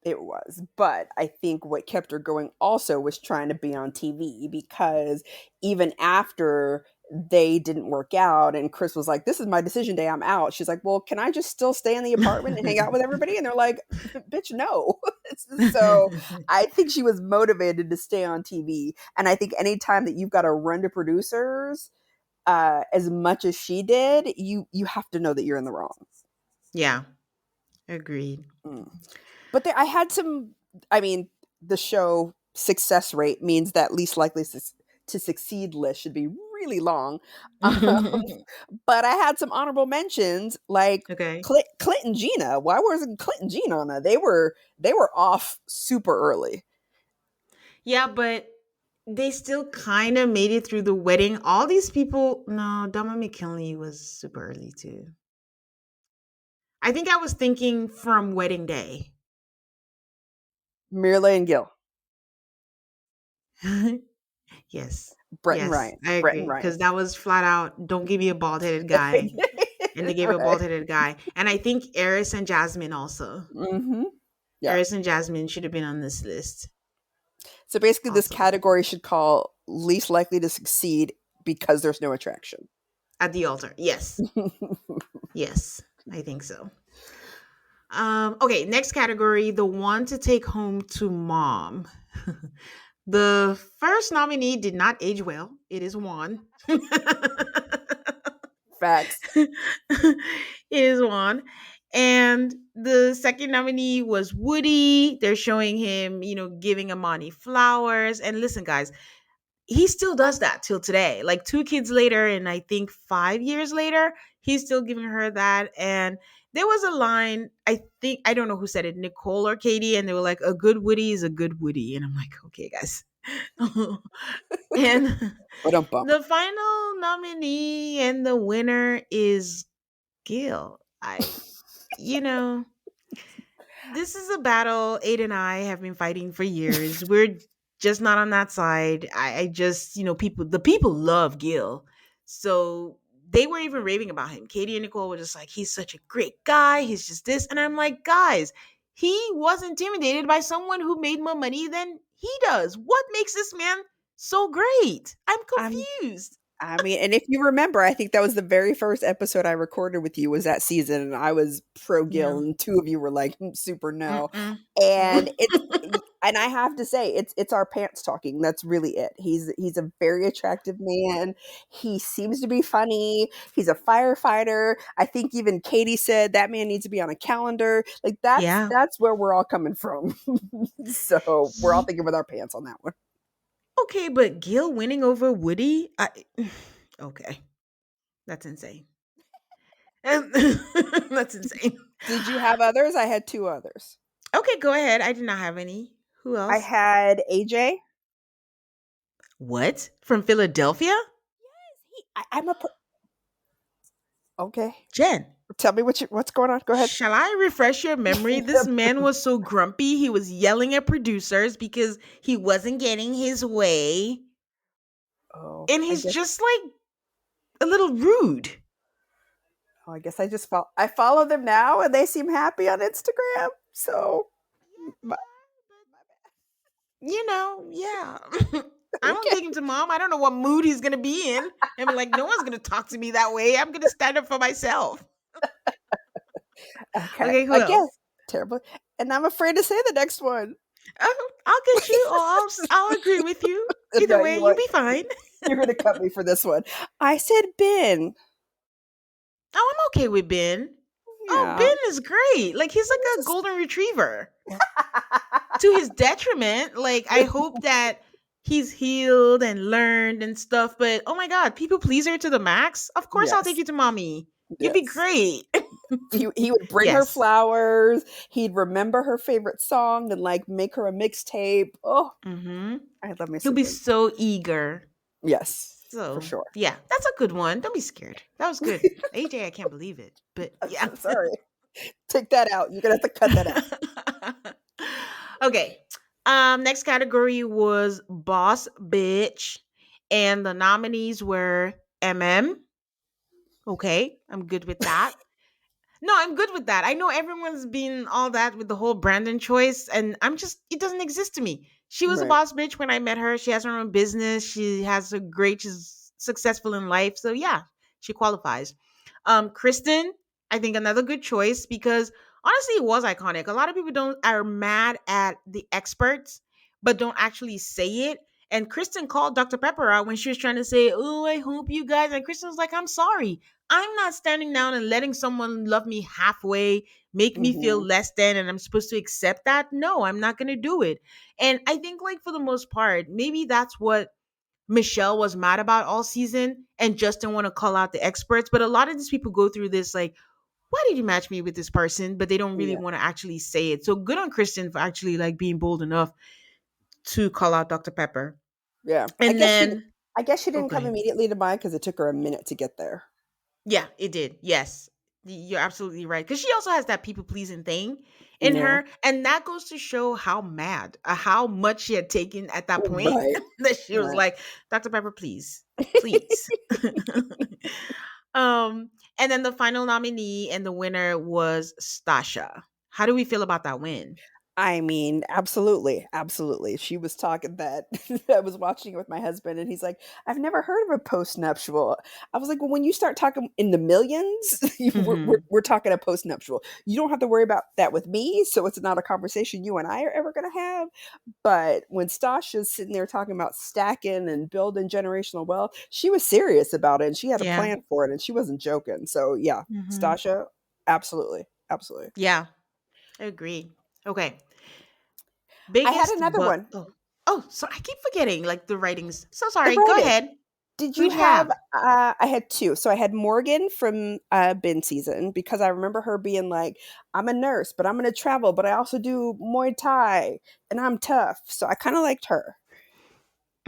It was. But I think what kept her going also was trying to be on TV, because even after they didn't work out and Chris was like, "This is my decision day, I'm out," she's like, "Well, can I just still stay in the apartment and hang out with everybody?" And they're like, "Bitch, no." So I think she was motivated to stay on TV. And I think anytime that you've got to run to producers as much as she did, you have to know that you're in the wrong. Yeah, agreed. But I had some, the show success rate means that least likely to succeed list should be really long. But I had some honorable mentions, like Okay. Clint and Gina. Why wasn't Clint and Gina on that? They were off super early. Yeah, but they still kind of made it through the wedding. All these people, no, Dama McKinley was super early too. I think I was thinking from wedding day. Mirla and Gil. Yes. Brett and Yes, Ryan. I Brett and agree. Ryan. Because that was flat out, don't give me a bald headed guy. And they gave a Right. bald headed guy. And I think Eris and Jasmine also. Mm-hmm. Yeah. Eris and Jasmine should have been on this list. So basically, this Also. category should call least likely to succeed because there's no attraction. At the altar. Yes. Yes, I think so. Okay, next category, the one to take home to mom. The first nominee did not age well. It is Juan. Facts. It is Juan. And the second nominee was Woody. They're showing him, giving Amani flowers. And listen, guys, he still does that till today. Like 2 kids later, and I think 5 years later, he's still giving her that. And there was a line, I don't know who said it, Nicole or Katie, and they were like, a good Woody is a good Woody. And I'm like, okay, guys. And the final nominee and the winner is Gil. This is a battle Aid and I have been fighting for years. We're just not on that side. I just, the people love Gil. So they were even raving about him. Katie and Nicole were just like, he's such a great guy. He's just this. And I'm like, guys, he was intimidated by someone who made more money than he does. What makes this man so great? I'm confused. And if you remember, I think that was the very first episode I recorded with you was that season, and I was pro Gil, and 2 of you were like super no. And and I have to say, it's our pants talking. That's really it. He's a very attractive man. He seems to be funny. He's a firefighter. I think even Katie said that man needs to be on a calendar. Like that's where we're all coming from. So we're all thinking with our pants on that one. Okay, but Gil winning over Woody? Okay. That's insane. That's insane. Did you have others? I had 2 others. Okay, go ahead. I did not have any. Who else? I had AJ. What? From Philadelphia? Yes, I'm a. Okay, Jenn. Tell me what's going on. Go ahead. Shall I refresh your memory? This man was so grumpy. He was yelling at producers because he wasn't getting his way. Oh, and he's just like a little rude. Oh, I guess I follow them now, and they seem happy on Instagram. So, yeah. I don't take him to mom. I don't know what mood he's gonna be in, and be like, no one's gonna talk to me that way. I'm gonna stand up for myself. Okay, who else? Terrible, and I'm afraid to say the next one. I'll get you, or I'll agree with you. Either way, you'll be fine. You're gonna cut me for this one. I said Ben. Oh, I'm okay with Ben. Oh, Yeah. Ben is great. Like he's like a This golden retriever. To his detriment, like I hope that he's healed and learned and stuff, but oh my god, people pleaser to the max. Of course I'll take yes. you to mommy. You'd be Yes. great. He would bring her Yes. flowers. He'd remember her favorite song and like make her a mixtape. Oh, Mhm. I love me He'll some be Ben. so eager. Yes, for So, sure. yeah, that's a good one. Don't be scared. That was good. AJ, I can't believe it. But I'm yeah. so sorry. Take that out. You're gonna have to cut that out. Okay. Next category was boss bitch, and the nominees were MM. Okay, I'm good with that. No, I'm good with that. I know everyone's been all that with the whole Brandon choice, and I'm just, it doesn't exist to me. She was a Right. boss bitch when I met her. She has her own business. She has a great, she's successful in life. So yeah, she qualifies. Kristen, I think another good choice because honestly, it was iconic. A lot of people don't are mad at the experts, but don't actually say it. And Kristen called Dr. Pepper out when she was trying to say, "Oh, I hope you guys." And Kristen was like, "I'm sorry. I'm not standing down and letting someone love me halfway, make me feel Hmm. less than, and I'm supposed to accept that. No, I'm not going to do it." And I think, like, for the most part, maybe that's what Michelle was mad about all season and just didn't want to call out the experts. But a lot of these people go through this, like, why did you match me with this person? But they don't really Yeah. want to actually say it. So good on Kristen for actually, like, being bold enough to call out Dr. Pepper. Yeah. I And guess she. then, I guess she oh, didn't go come ahead. immediately to mind because it took her a minute to get there. Yeah, it did. Yes. You're absolutely right. Because she also has that people pleasing thing in Yeah. her. And that goes to show how mad, how much she had taken at that point Right. that she was Right. like, Dr. Pepper, please, please. um, and then the final nominee and the winner was Stasha. How do we feel about that win? I mean, absolutely, absolutely. She was talking that I was watching it with my husband, and he's like, "I've never heard of a postnuptial." I was like, "Well, when you start talking in the millions, Hmm. we're talking a postnuptial. You don't have to worry about that with me, so it's not a conversation you and I are ever going to have." But when Stasha's sitting there talking about stacking and building generational wealth, she was serious about it, and she had a Yeah. plan for it, and she wasn't joking. So yeah, Hmm. Stasha, absolutely, absolutely. Yeah, I agree. Okay. I had Biggest, another but one. oh, so I keep forgetting like the writings. So The sorry. Go writing. ahead. Did you Who'd you have have? I had 2. So I had Morgan from, Bin season because I remember her being like, "I'm a nurse, but I'm gonna travel, but I also do Muay Thai, and I'm tough." So I kinda liked her.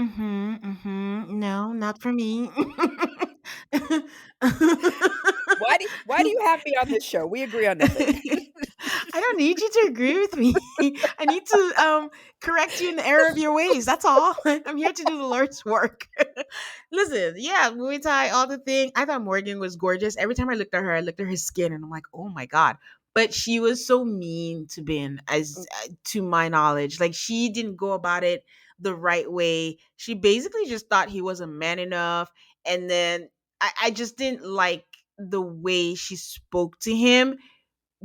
Mhm, mhm. No, not for me. Why do you have me on this show? We agree on nothing. I don't need you to agree with me. I need to correct you in the error of your ways. That's all. I'm here to do the Lord's work. Listen, yeah, Muay Thai, all the thing. I thought Morgan was gorgeous. Every time I looked at her, I looked at her skin, and I'm like, oh my god. But she was so mean to Ben, as to my knowledge. Like she didn't go about it the right way. She basically just thought he wasn't man enough, and then I just didn't like the way she spoke to him,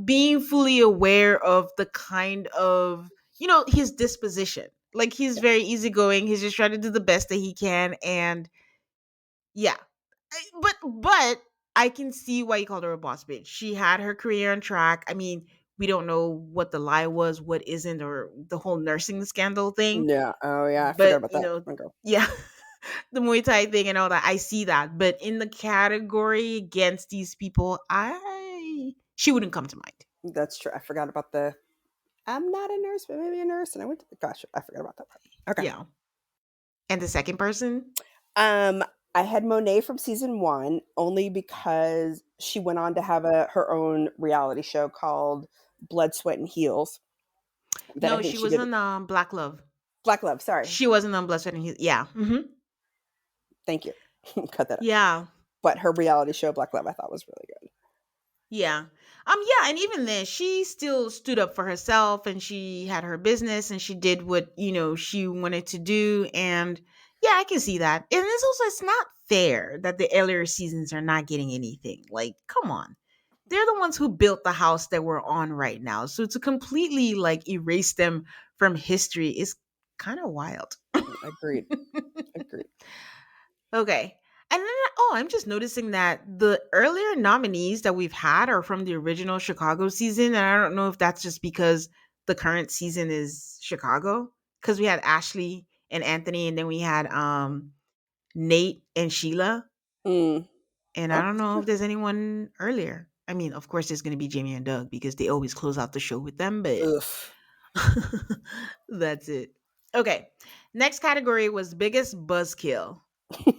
being fully aware of the kind of, his disposition. Like he's very easygoing. He's just trying to do the best that he can. And yeah. But I can see why you called her a boss bitch. She had her career on track. I mean, we don't know what the lie was, what isn't, or the whole nursing scandal thing. Yeah. Oh, yeah, I forgot But, about that. Okay. yeah, the Muay Thai thing and all that, I see that. But in the category against these people, she wouldn't come to mind. That's true. I forgot about the I'm not a nurse, but maybe a nurse, and I went to gosh, I forgot about that part. Okay. Yeah. And the second person? Um, I had Monet from season 1 only because she went on to have her own reality show called Blood, Sweat, and Heels that I No, think she she was did. on Black Love. Black Love, sorry. She wasn't on Blood, Sweat, and Heels. Yeah. Hmm. Thank you. Cut that out. Yeah. But her reality show, Black Love, I thought was really good. Yeah. Yeah, and even then she still stood up for herself and she had her business and she did what, she wanted to do. And yeah, I can see that. And it's not fair that the earlier seasons are not getting anything. Like, come on. They're the ones who built the house that we're on right now. So to completely like erase them from history is kind of wild. Agreed. Agreed. Okay. And then, oh, I'm just noticing that the earlier nominees that we've had are from the original Chicago season. And I don't know if that's just because the current season is Chicago. Because we had Ashley and Anthony, and then we had Nate and Sheila. Mm. And I Oh, don't know if there's anyone earlier. I mean, of course, there's going to be Jamie and Doug because they always close out the show with them, but ugh. that's it. Okay. Next category was biggest buzzkill.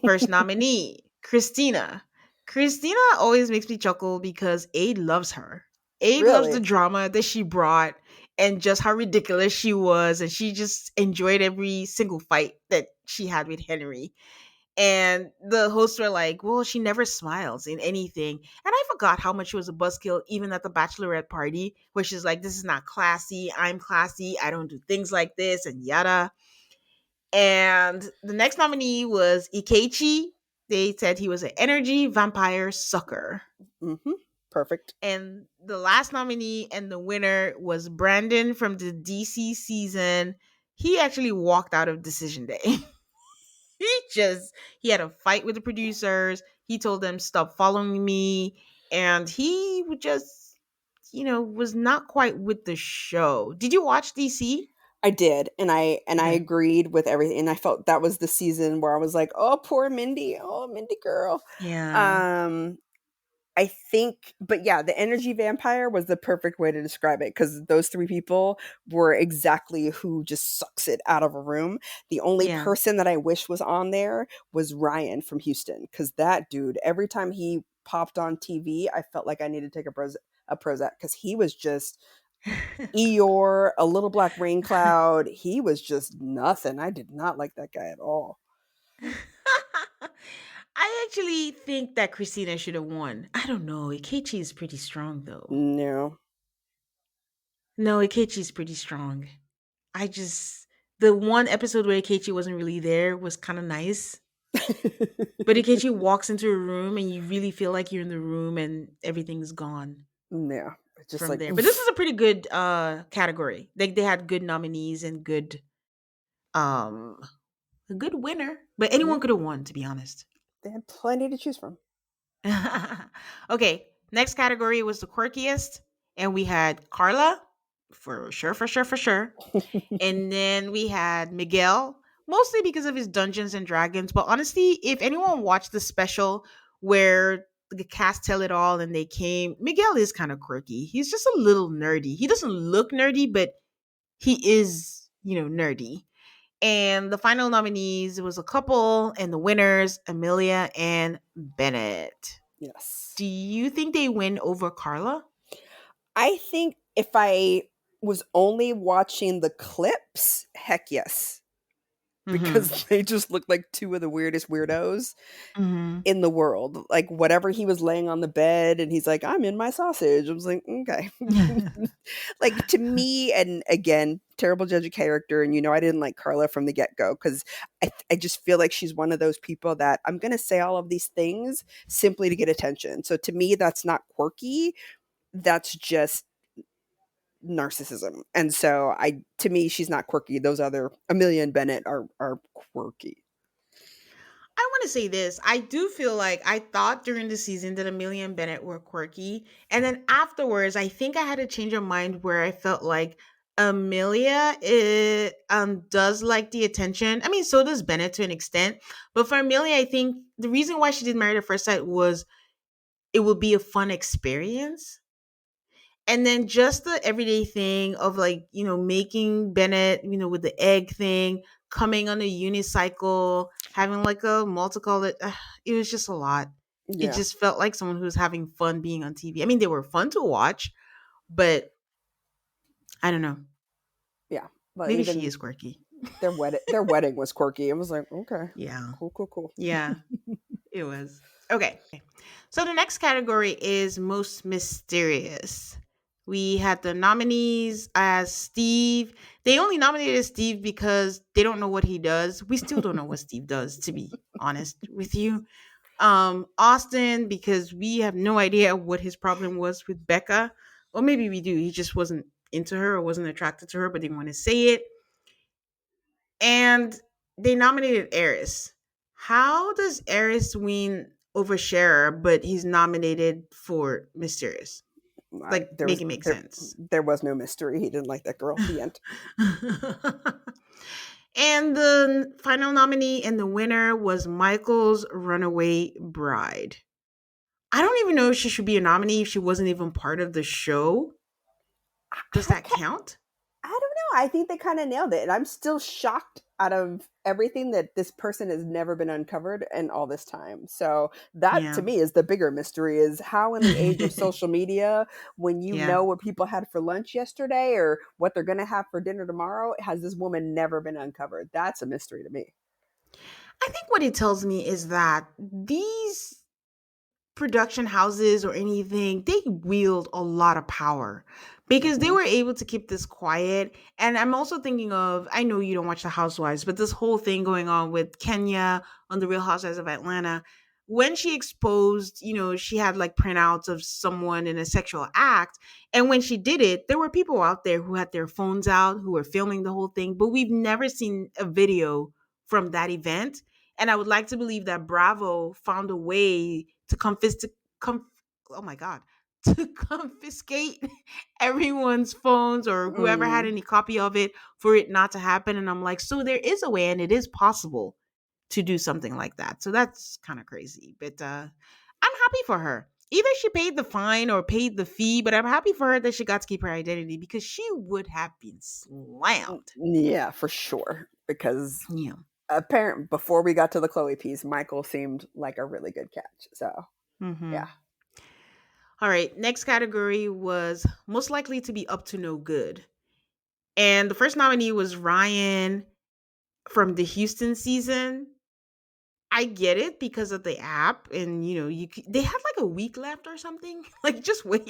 First nominee, Christina. Christina always makes me chuckle because Abe loves her. Abe loves the Really? drama that she brought and just how ridiculous she was. And she just enjoyed every single fight that she had with Henry. And the hosts were like, well, she never smiles in anything. And I forgot how much she was a buzzkill, even at the bachelorette party, where she's like, this is not classy. I'm classy. I don't do things like this, and yada. And the next nominee was Ikechi. They said he was an energy vampire sucker. Mm-hmm. Perfect. And the last nominee and the winner was Brandon from the DC season. He actually walked out of decision day. He had a fight with the producers. He told them stop following me, and he would just was not quite with the show. Did you watch DC? I did, and I Okay. agreed with everything. And I felt that was the season where I was like, "Oh, poor Mindy. Oh, Mindy girl." Yeah. Um, I think, but yeah, the energy vampire was the perfect way to describe it because those three people were exactly who just sucks it out of a room. The only Yeah. person that I wish was on there was Ryan from Houston because that dude, every time he popped on TV, I felt like I needed to take a Prozac because he was just Eeyore, a little black rain cloud. He was just nothing. I did not like that guy at all. I actually think that Christina should have won. I don't know. Ikechi is pretty strong, though. No. No, Ikechi is pretty strong. I just the one episode where Ikechi wasn't really there was kind of nice. But Ikechi walks into a room and you really feel like you're in the room and everything's gone No. It's just from like, there. But this oof. was a pretty good category. They had good nominees and good um a good winner. But anyone Yeah, could have won, to be honest. they had plenty to choose from. Okay, next category was the quirkiest, and we had Carla, for sure, for sure, for sure. And then we had Miguel, mostly because of his Dungeons and Dragons. But honestly, if anyone watched the special where the cast tell it all and they came, Miguel is kind of quirky. He's just a little nerdy. He doesn't look nerdy, but he is, nerdy. And the final nominees was a couple, and the winners, Amelia and Bennett. Yes. Do you think they win over Carla? I think if I was only watching the clips, heck yes. Mm-hmm. Because they just look like two of the weirdest weirdos Mm-hmm. in the world. Like whatever he was laying on the bed and he's like, I'm in my sausage. I was like, okay. Like to me, and again, terrible judge of character. And I didn't like Carla from the get go because I just feel like she's one of those people that I'm going to say all of these things simply to get attention. So to me, that's not quirky. That's just narcissism. And so to me, she's not quirky. Those other Amelia and Bennett are quirky. I want to say this. I do feel like I thought during the season that Amelia and Bennett were quirky. And then afterwards, I think I had a change of mind where I felt like Amelia does like the attention. I mean, so does Bennett to an extent. But for Amelia, I think the reason why she did Married at First Sight was it would be a fun experience. And then just the everyday thing of like, making Bennett, with the egg thing, coming on a unicycle, having like a multicolored, it was just a lot. It Yeah. just felt like someone who was having fun being on TV. I mean, they were fun to watch, but I don't know. Yeah. Well, Maybe she even is quirky. their wedding was quirky. I was like, okay, Yeah. cool, cool, cool. Yeah, it was. Okay. So the next category is most mysterious. We had the nominees as Steve. They only nominated Steve because they don't know what he does. We still don't know what Steve does, to be honest with you. Austin, because we have no idea what his problem was with Becca. Or maybe we do. He just wasn't into her or wasn't attracted to her, but didn't want to say it. And they nominated Eris. How does Eris win over Cher, but he's nominated for Mysterious? Like, There make was it make sense. there was no mystery. He didn't like that girl. The end. And the final nominee and the winner was Michael's Runaway Bride. I don't even know if she should be a nominee if she wasn't even part of the show. Does I, that count? I don't know. I think they kind of nailed it. And I'm still shocked out of everything that this person has never been uncovered in all this time. So that to Yeah. me is the bigger mystery is how in the age of social media, when you Yeah. know what people had for lunch yesterday or what they're going to have for dinner tomorrow, has this woman never been uncovered? That's a mystery to me. I think what it tells me is that these production houses or anything, they wield a lot of power because they Hmm. were able to keep this quiet. And I'm also thinking of, I know you don't watch The Housewives, but this whole thing going on with Kenya on The Real Housewives of Atlanta. When she exposed, she had like printouts of someone in a sexual act. And when she did it, there were people out there who had their phones out, who were filming the whole thing. But we've never seen a video from that event. And I would like to believe that Bravo found a way to oh my god, to confiscate everyone's phones or whoever had Mm. any copy of it for it not to happen. And I'm like, so there is a way and it is possible to do something like that. So that's kind of crazy. But I'm happy for her. Either she paid the fine or paid the fee, but I'm happy for her that she got to keep her identity because she would have been slammed. Yeah, for sure. Because Yeah. apparent before we got to the Chloe piece, Michael seemed like a really good catch. So Mm-hmm. yeah. All right. Next category was most likely to be up to no good. And the first nominee was Ryan from the Houston season. I get it because of the app, and they had like a week left or something. Like, just wait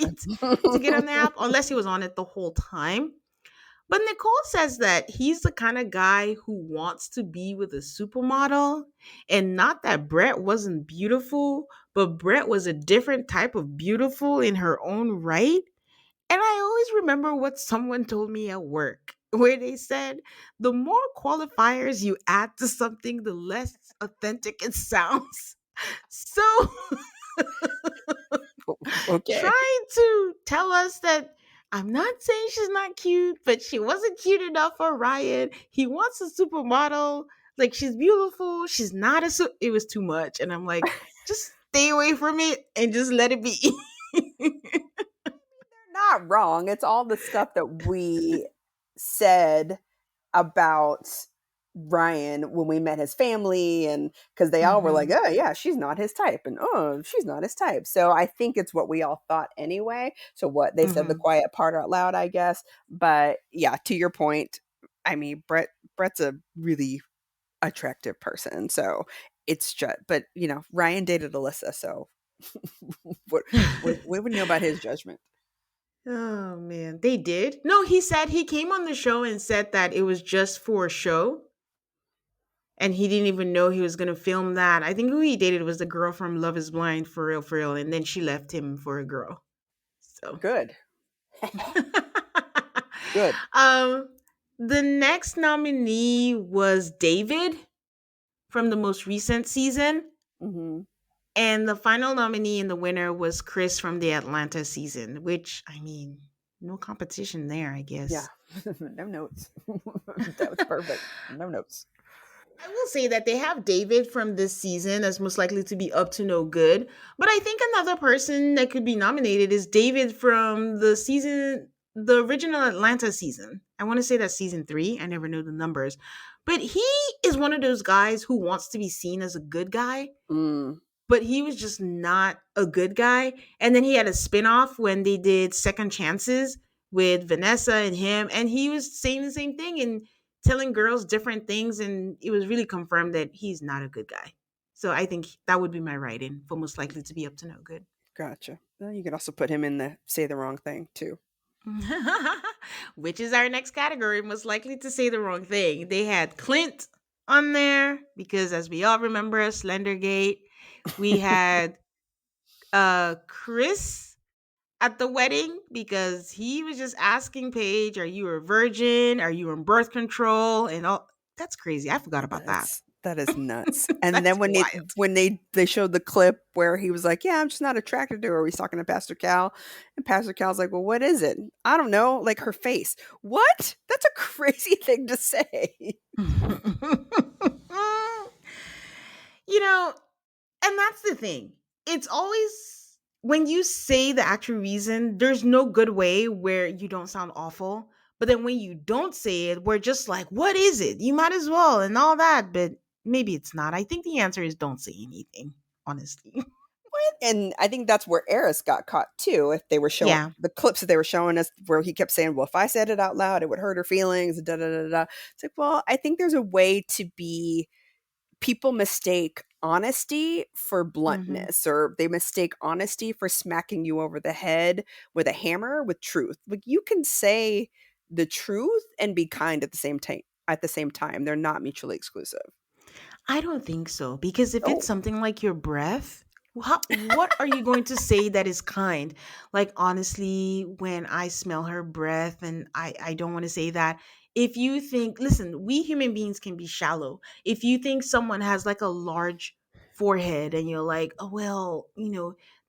to get on the app, unless he was on it the whole time. But Nicole says that he's the kind of guy who wants to be with a supermodel, and not that Brett wasn't beautiful, but Brett was a different type of beautiful in her own right. And I always remember what someone told me at work, where they said the more qualifiers you add to something, the less authentic it sounds. So, Okay. trying to tell us that I'm not saying she's not cute, but she wasn't cute enough for Ryan. He wants a supermodel. Like, she's beautiful. She's not it was too much. And I'm like, just stay away from it and just let it be. Not wrong. It's all the stuff that we said about Ryan when we met his family, and because they all were like, Mhm. oh yeah, she's not his type, and oh, she's not his type. So I think it's what we all thought anyway. So what they said the Mhm. quiet part out loud, I guess. But yeah, to your point, I mean, Brett's a really attractive person. So it's just, but Ryan dated Alyssa, so what what would you know about his judgment? Oh man, they did. No, he said he came on the show and said that it was just for a show, and he didn't even know he was gonna film that. I think who he dated was the girl from Love Is Blind, for real, and then she left him for a girl. So, Good, good. um, the next nominee was David from the most recent season, Hmm. and the final nominee and the winner was Chris from the Atlanta season. Which, I mean, no competition there, I Yeah, guess. no notes. That was perfect. No notes. I will say that they have David from this season as most likely to be up to no good. But I think another person that could be nominated is David from the original Atlanta season. I want to say that's season 3. I never know the numbers. But he is one of those guys who wants to be seen as a good guy, Mm, but he was just not a good guy. And then he had a spinoff when they did Second Chances with Vanessa and him, and he was saying the same thing and telling girls different things, and it was really confirmed that he's not a good guy. So I think that would be my write-in for most likely to be up to no good. gotcha. Well, you could also put him in the say the wrong thing too. Which is our next category, most likely to say the wrong thing. They had Clint on there because, as we all remember, Slendergate. We had Chris at the wedding because he was just asking Paige, "Are you a virgin? Are you on birth control?" And all that's crazy. I forgot about that. That is nuts. And That's then wild. when they showed the clip where he was like, "Yeah, I'm just not attracted to her." He's talking to Pastor Cal, and Pastor Cal's like, "Well, what is it?" "I don't know, like her face." What? That's a crazy thing to say. You know, and that's the thing. It's always when you say the actual reason, there's no good way where you don't sound awful. But then when you don't say it, we're just like, what is it? You might as well and all that. But maybe it's not. I think the answer is don't say anything, honestly. And I think that's where Eris got caught too. If they were showing Yeah. the clips that they were showing us, where he kept saying, "Well, if I said it out loud, it would hurt her feelings." Da da da da. It's like, well, I think there's a way to be. People mistake honesty for Hmm. bluntness, or they mistake honesty for smacking you over the head with a hammer with truth. Like you can say the truth and be kind at the same time. At the same time, they're not mutually exclusive. I don't think so because if it's Oh, something like your breath, what are you going to say that is kind? Like honestly, when I smell her breath and I don't want to say that. If you think, listen, we human beings can be shallow. If you think someone has like a large forehead and you're like, "Oh well,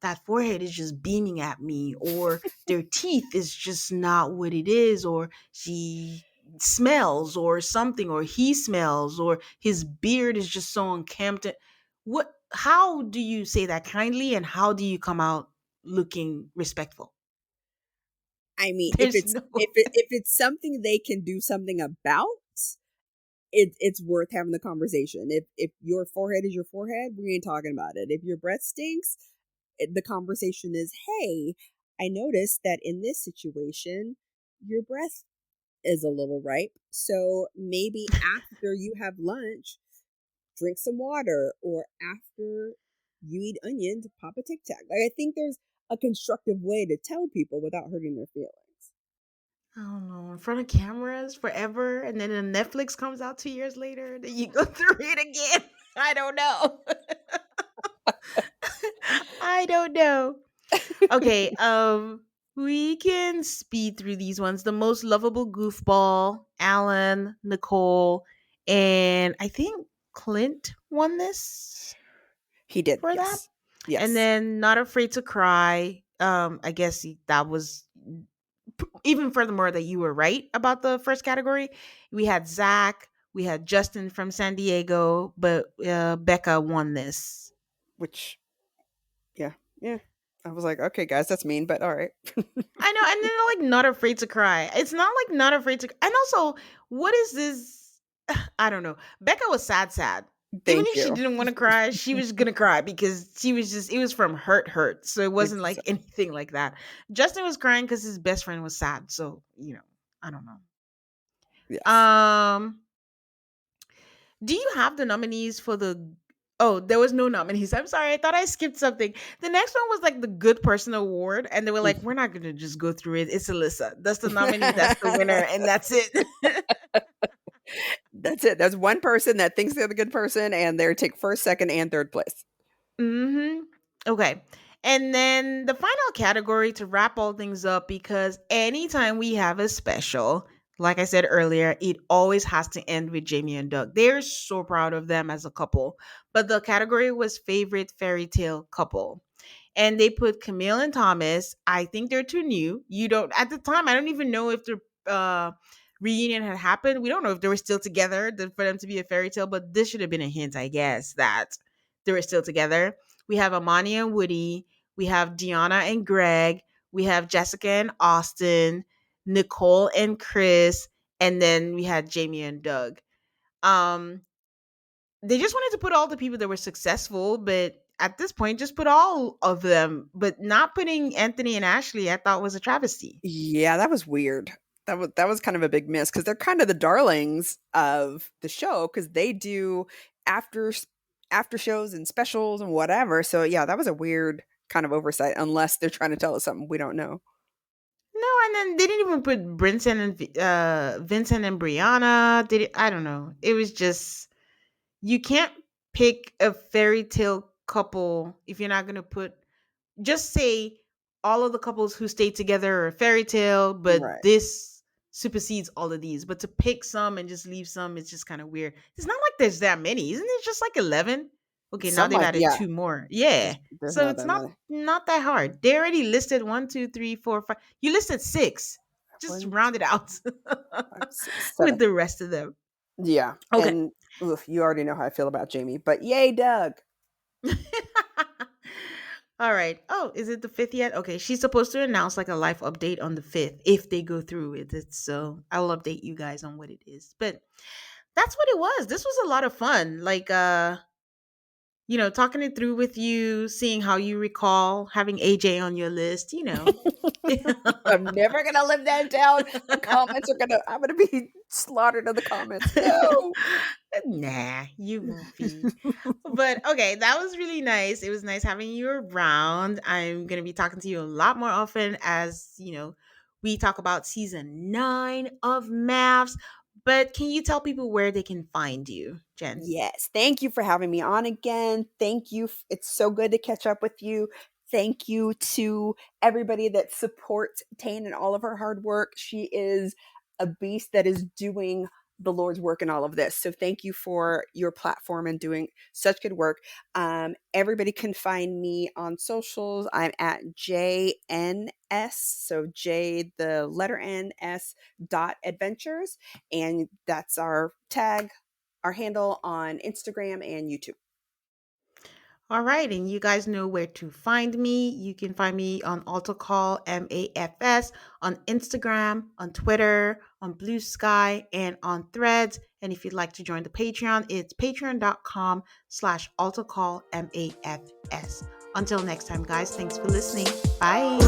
that forehead is just beaming at me," or their teeth is just not what it is, or she smells or something, or he smells, or his beard is just so unkempt. What how do you say that kindly and how do you come out looking respectful? I mean, There's no if it's something they can do something about, it's worth having the conversation. If your forehead is your forehead, we ain't talking about it. If your breath stinks, the conversation is, "Hey, I noticed that in this situation, your breath is a little ripe. So maybe after you have lunch, drink some water, or after you eat onions, pop a Tic Tac." Like I think there's a constructive way to tell people without hurting their feelings. I don't know, in front of cameras forever and then Netflix comes out 2 years later, then you go through it again. I don't know. I don't know. Okay, we can speed through these ones. The most lovable goofball, Alan, Nicole, and I think Clint won this He did, for that. yes. And Yes. then Not Afraid to Cry. I guess that was even furthermore that you were right about the first category. We had Zach, we had Justin from San Diego, but Becca won this. Which, yeah, yeah. I was like, okay, guys, that's mean, but all right. I know, and then they're like not afraid to cry. It's not like not afraid to. And also, what is this? I don't know. Becca was sad. Even Thank if she you. didn't want to cry, she was gonna cry because she was just. It was from hurt. So it wasn't It's, like anything like that. Justin was crying because his best friend was sad. So I don't know. yes. Do you have the nominees for the? Oh, there was no nominees. I'm sorry. I thought I skipped something. The next one was like the Good Person Award, and they were like, "We're not gonna just go through it. It's Alyssa. That's the nominee. That's the winner, and that's it." That's it. That's one person that thinks they're the good person, and they're take first, second, and third place. Mm-hmm. Okay. And then the final category to wrap all things up, because anytime we have a special, like I said earlier, it always has to end with Jamie and Doug. They're so proud of them as a couple. But the category was favorite fairy tale couple. And they put Camille and Thomas. I think they're too new. You don't at the time. I don't even know if the reunion had happened. We don't know if they were still together for them to be a fairy tale. But this should have been a hint, I guess, that they were still together. We have Amani and Woody. We have Deanna and Greg. We have Jessica and Austin. Nicole and Chris. And then we had Jamie and Doug. Um, they just wanted to put all the people that were successful, but at this point, just put all of them. But not putting Anthony and Ashley, I thought was a travesty. Yeah, that was weird. That was kind of a big miss because they're kind of the darlings of the show because they do after after shows and specials and whatever. So yeah, that was a weird kind of oversight unless they're trying to tell us something we don't know. No, and then they didn't even put Vincent and Brianna. Did it? I don't know. It was just you can't pick a fairy tale couple if you're not gonna put just say all of the couples who stayed together are a fairy tale, but Right. this supersedes all of these. But to pick some and just leave some, it's just kind of weird. It's not like there's that many, isn't it? Just like 11. Okay, now Some they've like, added yeah, two more. Yeah, there's so not it's that not many. not that hard. They already listed one, two, three, four, five. You listed six. Just One, round it out 5, 6, 7. with the rest of them. Yeah, Okay. and oof, you already know how I feel about Jamie, but yay, Doug. All right. Oh, is it the fifth yet? Okay, she's supposed to announce like a life update on the fifth if they go through with it. So I'll update you guys on what it is. But that's what it was. This was a lot of fun. Like talking it through with you, seeing how you recall having AJ on your list. I'm never gonna live that down. The comments are gonna. I'm gonna be slaughtered in the comments. No. Nah, you won't be. But okay, that was really nice. It was nice having you around. I'm going to be talking to you a lot more often as we talk about season 9 of MAFS. But can you tell people where they can find you, Jen? Yes. Thank you for having me on again. Thank you. It's so good to catch up with you. Thank you to everybody that supports Tane and all of her hard work. She is a beast that is doing the Lord's work in all of this. So thank you for your platform and doing such good work. Everybody can find me on socials. I'm at JNS. So J, the letter N, S dot adventures. And that's our tag, our handle on Instagram and YouTube. All right, and you guys know where to find me. You can find me on AltaCall MAFS on Instagram, on Twitter, on Blue Sky, and on Threads. And if you'd like to join the Patreon, it's patreon.com/AltaCall MAFS. Until next time, guys, thanks for listening. Bye.